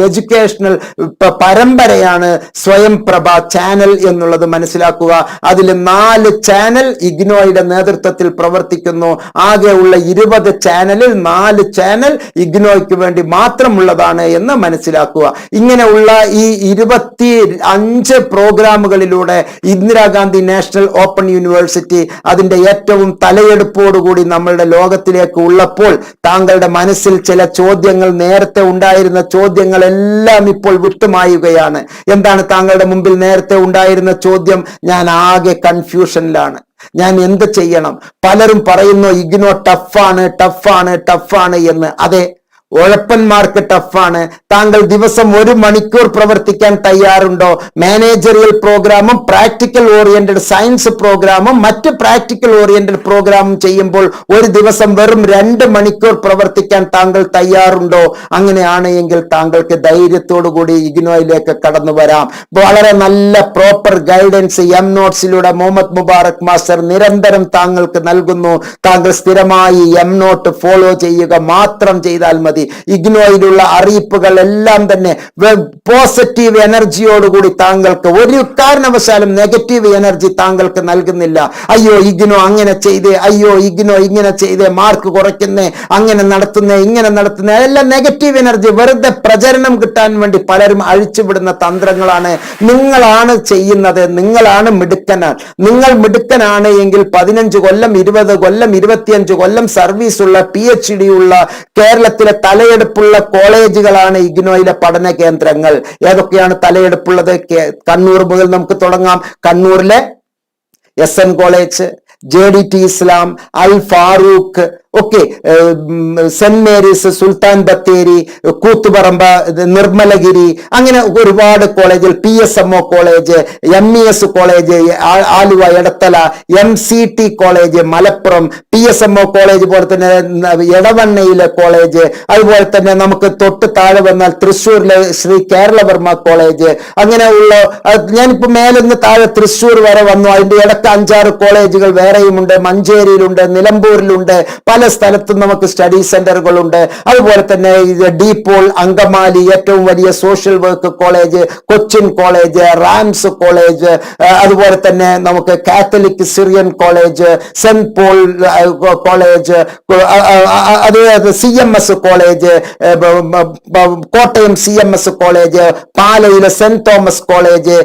എഡ്യൂക്കേഷണൽ പരമ്പരയാണ് സ്വയം പ്രഭ ചാനൽ എന്നുള്ളത് മനസ്സിലാക്കുക. അതിൽ 4 ചാനൽ ഇഗ്നോയുടെ നേതൃത്വത്തിൽ പ്രവർത്തിക്കുന്നു. ആകെ ഉള്ള 20 ചാനലിൽ 4 ചാനൽ ഇഗ്നോയ്ക്ക് വേണ്ടി മാത്രമുള്ളതാണ് എന്ന് മനസ്സിലാക്കുക. ഇങ്ങനെയുള്ള ഈ 25 പ്രോഗ്രാമുകളിലൂടെ ഇന്ദിരാഗാന്ധി നാഷണൽ ഓപ്പൺ യൂണിവേഴ്സിറ്റി അതിന്റെ ഏറ്റവും തലയെടുപ്പോടുകൂടി നമ്മളുടെ ലോകത്തിലേക്ക് ഉള്ളപ്പോൾ താങ്കളുടെ മനസ്സിൽ ചില ചോദ്യങ്ങൾ, നേരത്തെ ഉണ്ടായിരുന്ന ചോദ്യങ്ങളെല്ലാം ഇപ്പോൾ വിട്ടുമായുകയാണ്. എന്താണ് താങ്കളുടെ മുമ്പിൽ നേരത്തെ ഉണ്ടായിരുന്ന ചോദ്യം? ഞാൻ ആകെ കൺഫ്യൂഷനിലാണ്, ഞാൻ എന്ത് ചെയ്യണം? പലരും പറയുന്നു ഇഗ്നോ ടഫാണ് എന്ന്. അതെ, ഉഴപ്പന്മാർക്ക് ടഫാണ്. താങ്കൾ ദിവസം 1 മണിക്കൂർ പ്രവർത്തിക്കാൻ തയ്യാറുണ്ടോ? മാനേജറിയൽ പ്രോഗ്രാമും പ്രാക്ടിക്കൽ ഓറിയന്റഡ് സയൻസ് പ്രോഗ്രാമും മറ്റ് പ്രാക്ടിക്കൽ ഓറിയന്റഡ് പ്രോഗ്രാമും ചെയ്യുമ്പോൾ ഒരു ദിവസം വെറും 2 മണിക്കൂർ പ്രവർത്തിക്കാൻ താങ്കൾ തയ്യാറുണ്ടോ? അങ്ങനെയാണ് എങ്കിൽ താങ്കൾക്ക് ധൈര്യത്തോടു കൂടി ഇഗ്നോയിലേക്ക് കടന്നു വരാം. വളരെ നല്ല പ്രോപ്പർ ഗൈഡൻസ് നോട്ട്സിലൂടെ മുഹമ്മദ് മുബാറക് മാസ്റ്റർ നിരന്തരം താങ്കൾക്ക് നൽകുന്നു. താങ്കൾ സ്ഥിരമായി നോട്ട് ഫോളോ ചെയ്യുക മാത്രം ചെയ്താൽ മതി. ഇഗ്നോയിലുള്ള അറിയിപ്പുകൾ എല്ലാം തന്നെ പോസിറ്റീവ് എനർജിയോടുകൂടി താങ്കൾക്ക് ഒരു കാരണവശാലും നെഗറ്റീവ് എനർജി താങ്കൾക്ക് നൽകുന്നില്ല. അയ്യോ ഇഗ്നോ അങ്ങനെ ചെയ്തേ, അയ്യോ ഇഗ്നോ ഇങ്ങനെ ചെയ്തേ, മാർക്ക് കുറയ്ക്കുന്നേ, അങ്ങനെ നടത്തുന്നേ, ഇങ്ങനെ നടത്തുന്നേ, എല്ലാം നെഗറ്റീവ് എനർജി, വെറുതെ പ്രചരണം കിട്ടാൻ വേണ്ടി പലരും അഴിച്ചുവിടുന്ന തന്ത്രങ്ങളാണ്. നിങ്ങളാണ് ചെയ്യുന്നത്, നിങ്ങളാണ് മിടുക്കനാണ്. നിങ്ങൾ മിടുക്കനാണ് എങ്കിൽ 15 കൊല്ലം 20 കൊല്ലം 25 കൊല്ലം സർവീസ് ഉള്ള PhD ഉള്ള കേരളത്തിലെ തലയെടുപ്പുള്ള കോളേജുകളാണ് ഇഗ്നോയിലെ പഠന കേന്ദ്രങ്ങൾ. ഏതൊക്കെയാണ് തലയെടുപ്പുള്ളത്? കണ്ണൂർ മുതൽ നമുക്ക് തുടങ്ങാം. കണ്ണൂരിലെ SN കോളേജ്, JDT ഇസ്ലാം, അൽ Farooq, okay, saint Mary's, Sultan Bathery, Koothuparamba, Nirmalagiri, അങ്ങനെ ഒരുപാട് കോളേജിൽ, PSMO college, MES college Aluva, Edathala, MCT college Malappuram, PSMO college പോലെ തന്നെ എടവണ്ണയിലെ കോളേജ്, അതുപോലെ തന്നെ നമുക്ക് തൊട്ട് താഴെ വന്നാൽ തൃശ്ശൂരിലെ ശ്രീ കേരളവർമ്മ കോളേജ്, അങ്ങനെയുള്ള ഞാനിപ്പോ മേലിന്ന് താഴെ തൃശ്ശൂർ വരെ വന്നു. അതിന്റെ ഇടയ്ക്ക് 5-6 കോളേജുകൾ വേറെയുമുണ്ട്. മഞ്ചേരിയിലുണ്ട്, നിലമ്പൂരിലുണ്ട്, പല സ്ഥലത്തും നമുക്ക് സ്റ്റഡി സെന്ററുകളുണ്ട്. അതുപോലെ തന്നെ ഡീപോൾ, അങ്കമാലി ഏറ്റവും വലിയ social work college, Cochin college, റാംസ് കോളേജ്, അതുപോലെ തന്നെ നമുക്ക് Catholic Syrian college, Saint Paul college, അത് CMS college, Kottayam CMS college, പാലയിലെ സെന്റ് തോമസ് കോളേജ്,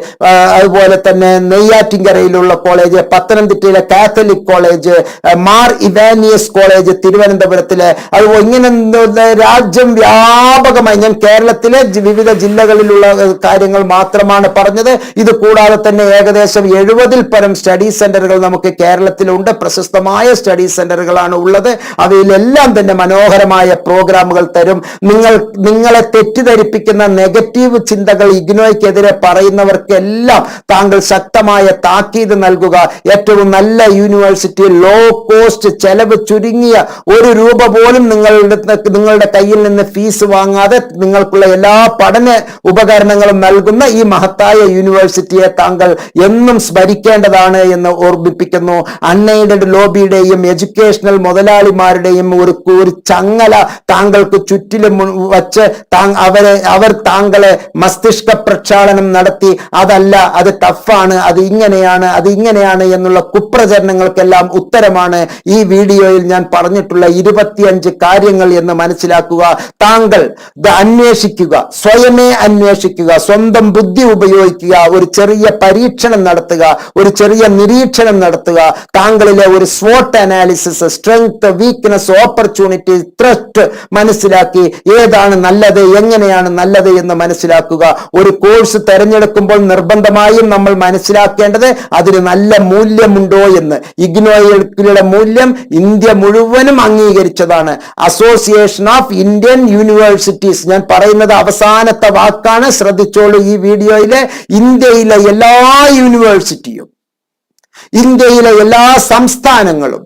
അതുപോലെ തന്നെ നെയ്യാറ്റിൻകരയിലുള്ള കോളേജ്, പത്തനംതിട്ടയിലെ Catholic college, Mar Ivanios college തിരുവനന്തപുരത്തിലെ, അതുപോലെ ഇങ്ങനെ രാജ്യം വ്യാപകമായി, ഞാൻ കേരളത്തിലെ വിവിധ ജില്ലകളിലുള്ള കാര്യങ്ങൾ മാത്രമാണ് പറഞ്ഞത്. ഇത് കൂടാതെ തന്നെ ഏകദേശം 70-ൽ പരം സ്റ്റഡി സെന്ററുകൾ നമുക്ക് കേരളത്തിലുണ്ട്. പ്രശസ്തമായ സ്റ്റഡി സെന്ററുകളാണ് ഉള്ളത്. അവയിലെല്ലാം തന്നെ മനോഹരമായ പ്രോഗ്രാമുകൾ തരും. നിങ്ങളെ തെറ്റിദ്ധരിപ്പിക്കുന്ന നെഗറ്റീവ് ചിന്തകൾ ഇഗ്നോയ്ക്കെതിരെ പറയുന്നവർക്കെല്ലാം താങ്കൾ ശക്തമായ താക്കീത് നൽകുക. ഏറ്റവും നല്ല യൂണിവേഴ്സിറ്റി, ലോ കോസ്റ്റ്, ചെലവ് ചുരുങ്ങിയ ₹1 പോലും നിങ്ങളുടെ കയ്യിൽ നിന്ന് ഫീസ് വാങ്ങാതെ നിങ്ങൾക്കുള്ള എല്ലാ പഠന ഉപകരണങ്ങളും നൽകുന്ന ഈ മഹത്തായ യൂണിവേഴ്സിറ്റിയെ താങ്കൾ എന്നും സ്മരിക്കേണ്ടതാണ് എന്ന് ഓർമ്മിപ്പിക്കുന്നു. അൺഎയ്ഡഡ് ലോബിയുടെയും എഡ്യൂക്കേഷണൽ മുതലാളിമാരുടെയും ഒരു ചങ്ങല താങ്കൾക്ക് ചുറ്റിലും വച്ച് അവർ താങ്കളെ മസ്തിഷ്ക പ്രക്ഷാളനം നടത്തി അതല്ല, അത് ടഫാണ്, അത് ഇങ്ങനെയാണ് എന്നുള്ള കുപ്രചരണങ്ങൾക്കെല്ലാം ഉത്തരമാണ് ഈ വീഡിയോയിൽ ഞാൻ പറഞ്ഞിട്ടുള്ള 25 കാര്യങ്ങൾ എന്ന് മനസ്സിലാക്കുക. താങ്കൾ അന്വേഷിക്കുക, സ്വയമേ അന്വേഷിക്കുക, സ്വന്തം ബുദ്ധി ഉപയോഗിക്കുക, ഒരു ചെറിയ പരീക്ഷണം നടത്തുക, ഒരു ചെറിയ നിരീക്ഷണം നടത്തുക. താങ്കളിലെ ഒരു SWOT analysis, strength, weakness, opportunity, threat മനസ്സിലാക്കി ഏതാണ് നല്ലത്, എങ്ങനെയാണ് നല്ലത് എന്ന് മനസ്സിലാക്കുക. ഒരു കോഴ്സ് തെരഞ്ഞെടുക്കുമ്പോൾ നിർബന്ധമായും നമ്മൾ മനസ്സിലാക്കേണ്ടത് അതിന് നല്ല മൂല്യമുണ്ടോ എന്ന്. ഇഗ്നോയുടെ മൂല്യം ഇന്ത്യ മുഴുവനും അംഗീകരിച്ചതാണ്. അസോസിയേഷൻ ഓഫ് ഇന്ത്യൻ യൂണിവേഴ്സിറ്റീസ്, ഞാൻ പറയുന്നത് അവസാനത്തെ വാക്കാണ്, ശ്രദ്ധിച്ചോളൂ ഈ വീഡിയോയിലെ. ഇന്ത്യയിലെ എല്ലാ യൂണിവേഴ്സിറ്റിയും, ഇന്ത്യയിലെ എല്ലാ സംസ്ഥാനങ്ങളും,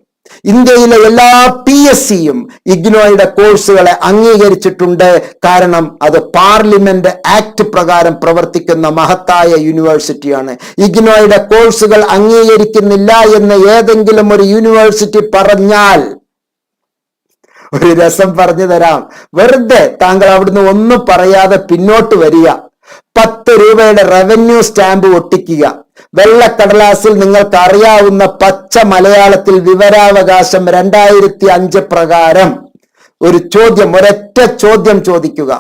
ഇന്ത്യയിലെ എല്ലാ PSCയും ഇഗ്നോയുടെ കോഴ്സുകളെ അംഗീകരിച്ചിട്ടുണ്ട്. കാരണം അത് പാർലമെന്റ് ആക്ട് പ്രകാരം പ്രവർത്തിക്കുന്ന മഹത്തായ യൂണിവേഴ്സിറ്റിയാണ്. ഇഗ്നോയുടെ കോഴ്സുകൾ അംഗീകരിക്കുന്നില്ല എന്ന് ഏതെങ്കിലും ഒരു യൂണിവേഴ്സിറ്റി പറഞ്ഞാൽ ഒരു രസം പറഞ്ഞു തരാം. വെറുതെ താങ്കൾ അവിടുന്ന് ഒന്നും പറയാതെ പിന്നോട്ട് വരിക, ₹10 റവന്യൂ സ്റ്റാമ്പ് ഒട്ടിക്കുക, വെള്ളക്കടലാസിൽ നിങ്ങൾക്ക് അറിയാവുന്ന പച്ച മലയാളത്തിൽ വിവരാവകാശം 2005 പ്രകാരം ഒരു ചോദ്യം, ഒരൊറ്റ ചോദ്യം ചോദിക്കുക.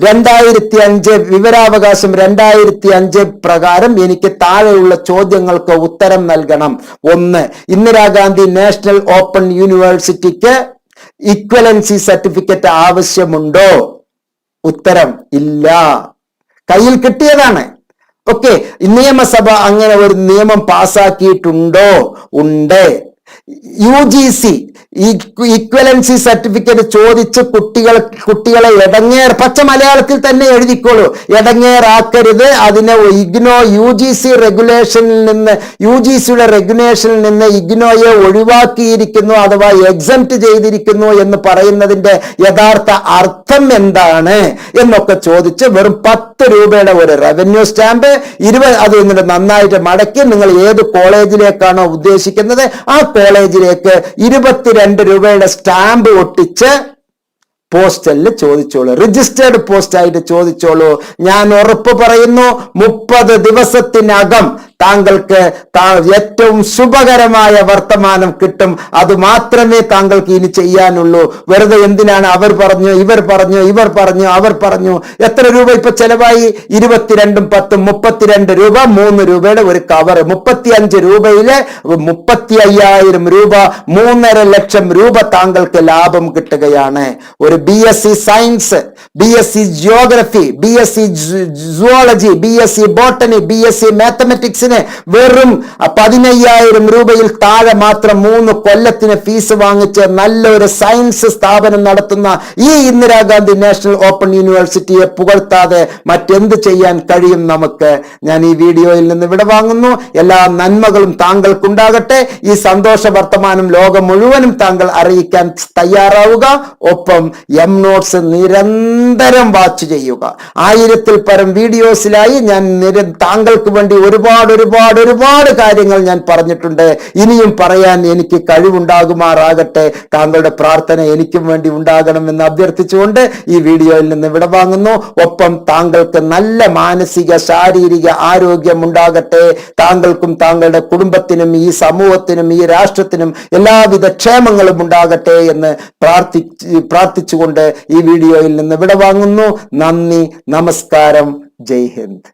2005 വിവരാവകാശം 2005 പ്രകാരം എനിക്ക് താഴെയുള്ള ചോദ്യങ്ങൾക്ക് ഉത്തരം നൽകണം. 1. ഇന്ദിരാഗാന്ധി നാഷണൽ ഓപ്പൺ യൂണിവേഴ്സിറ്റിക്ക് ഇക്വലൻസി സർട്ടിഫിക്കറ്റ് ആവശ്യമുണ്ടോ? ഉത്തരം ഇല്ല. കയ്യിൽ കിട്ടിയതാണ്. ഓക്കെ, നിയമസഭ അങ്ങനെ ഒരു നിയമം പാസാക്കിയിട്ടുണ്ടോ? ഉണ്ട്. UGC ഈക്വലൻസി സർട്ടിഫിക്കറ്റ് ചോദിച്ച് കുട്ടികളെ പച്ച മലയാളത്തിൽ തന്നെ എഴുതിക്കോളൂ, എടങ്ങേറാക്കരുത്. അതിനെ ഇഗ്നോ യുജിസിയുടെ റെഗുലേഷനിൽ നിന്ന് ഇഗ്നോയെ ഒഴിവാക്കിയിരിക്കുന്നു, അഥവാ എക്സംപ്റ്റ് ചെയ്തിരിക്കുന്നു എന്ന് പറയുന്നതിന്റെ യഥാർത്ഥ അർത്ഥം എന്താണ് എന്നൊക്കെ ചോദിച്ച് വെറും ₹10 ഒരു റവന്യൂ സ്റ്റാമ്പ്, അത് എന്നിട്ട് നന്നായിട്ട് മടക്കി നിങ്ങൾ ഏത് കോളേജിലേക്കാണോ ഉദ്ദേശിക്കുന്നത് ആ കോളേജിലേക്ക് ₹22 സ്റ്റാമ്പ് ഒട്ടിച്ച് പോസ്റ്റലിൽ ചോദിച്ചോളൂ, രജിസ്റ്റേർഡ് പോസ്റ്റ് ആയിട്ട് ചോദിച്ചോളൂ. ഞാൻ ഉറപ്പ് പറയുന്നു 30 ദിവസത്തിനകം താങ്കൾക്ക് ഏറ്റവും ശുഭകരമായ വർത്തമാനം കിട്ടും. അത് മാത്രമേ താങ്കൾക്ക് ഇനി ചെയ്യാനുള്ളൂ. വെറുതെ എന്തിനാണ് അവർ പറഞ്ഞു, ഇവർ പറഞ്ഞു, അവർ പറഞ്ഞു. എത്ര രൂപ ഇപ്പൊ ചെലവായി? 22 10 ₹32, ₹3 ഒരു കവർ. 35 രൂപയിലെ 35,000 രൂപ, 3.5 ലക്ഷം രൂപ താങ്കൾക്ക് ലാഭം കിട്ടുകയാണ്. ഒരു BSc science, BSc geography, BSc zoology, BSc botany, BSc മാത്തമാറ്റിക്സിന് വെറും 15,000 രൂപയിൽ താഴെ മാത്രം 3 കൊല്ലത്തിന് ഫീസ് വാങ്ങിച്ച് നല്ലൊരു സയൻസ് സ്ഥാപനം നടത്തുന്ന ഈ ഇന്ദിരാഗാന്ധി നാഷണൽ ഓപ്പൺ യൂണിവേഴ്സിറ്റിയെ പുകഴ്ത്താതെ മറ്റെന്ത് ചെയ്യാൻ കഴിയും നമുക്ക്? ഞാൻ ഈ വീഡിയോയിൽ നിന്ന് വിട വാങ്ങുന്നു. എല്ലാ നന്മകളും താങ്കൾക്കുണ്ടാകട്ടെ. ഈ സന്തോഷ വർത്തമാനം ലോകം മുഴുവനും താങ്കൾ അറിയിക്കാൻ തയ്യാറാവുക. ഒപ്പം നോട്ട്സ് നിരന്തരം വാച്ച് ചെയ്യുക. 1000-ൽ പരം വീഡിയോസിലായി ഞാൻ താങ്കൾക്ക് വേണ്ടി ഒരുപാട് കാര്യങ്ങൾ ഞാൻ പറഞ്ഞിട്ടുണ്ട്. ഇനിയും പറയാൻ എനിക്ക് കഴിവുണ്ടാകുമാറാകട്ടെ. താങ്കളുടെ പ്രാർത്ഥന എനിക്കും വേണ്ടി ഉണ്ടാകണമെന്ന് അഭ്യർത്ഥിച്ചുകൊണ്ട് ഈ വീഡിയോയിൽ നിന്ന് വിട വാങ്ങുന്നു. ഒപ്പം താങ്കൾക്ക് നല്ല മാനസിക ശാരീരിക ആരോഗ്യം ഉണ്ടാകട്ടെ. താങ്കൾക്കും താങ്കളുടെ കുടുംബത്തിനും ഈ സമൂഹത്തിനും ഈ രാഷ്ട്രത്തിനും എല്ലാവിധ ക്ഷേമങ്ങളും ഉണ്ടാകട്ടെ എന്ന് പ്രാർത്ഥിച്ചുകൊണ്ട് ഈ വീഡിയോയിൽ നിന്ന് വിട വാങ്ങുന്നു. നന്ദി, നമസ്കാരം, ജയ് ഹിന്ദ്.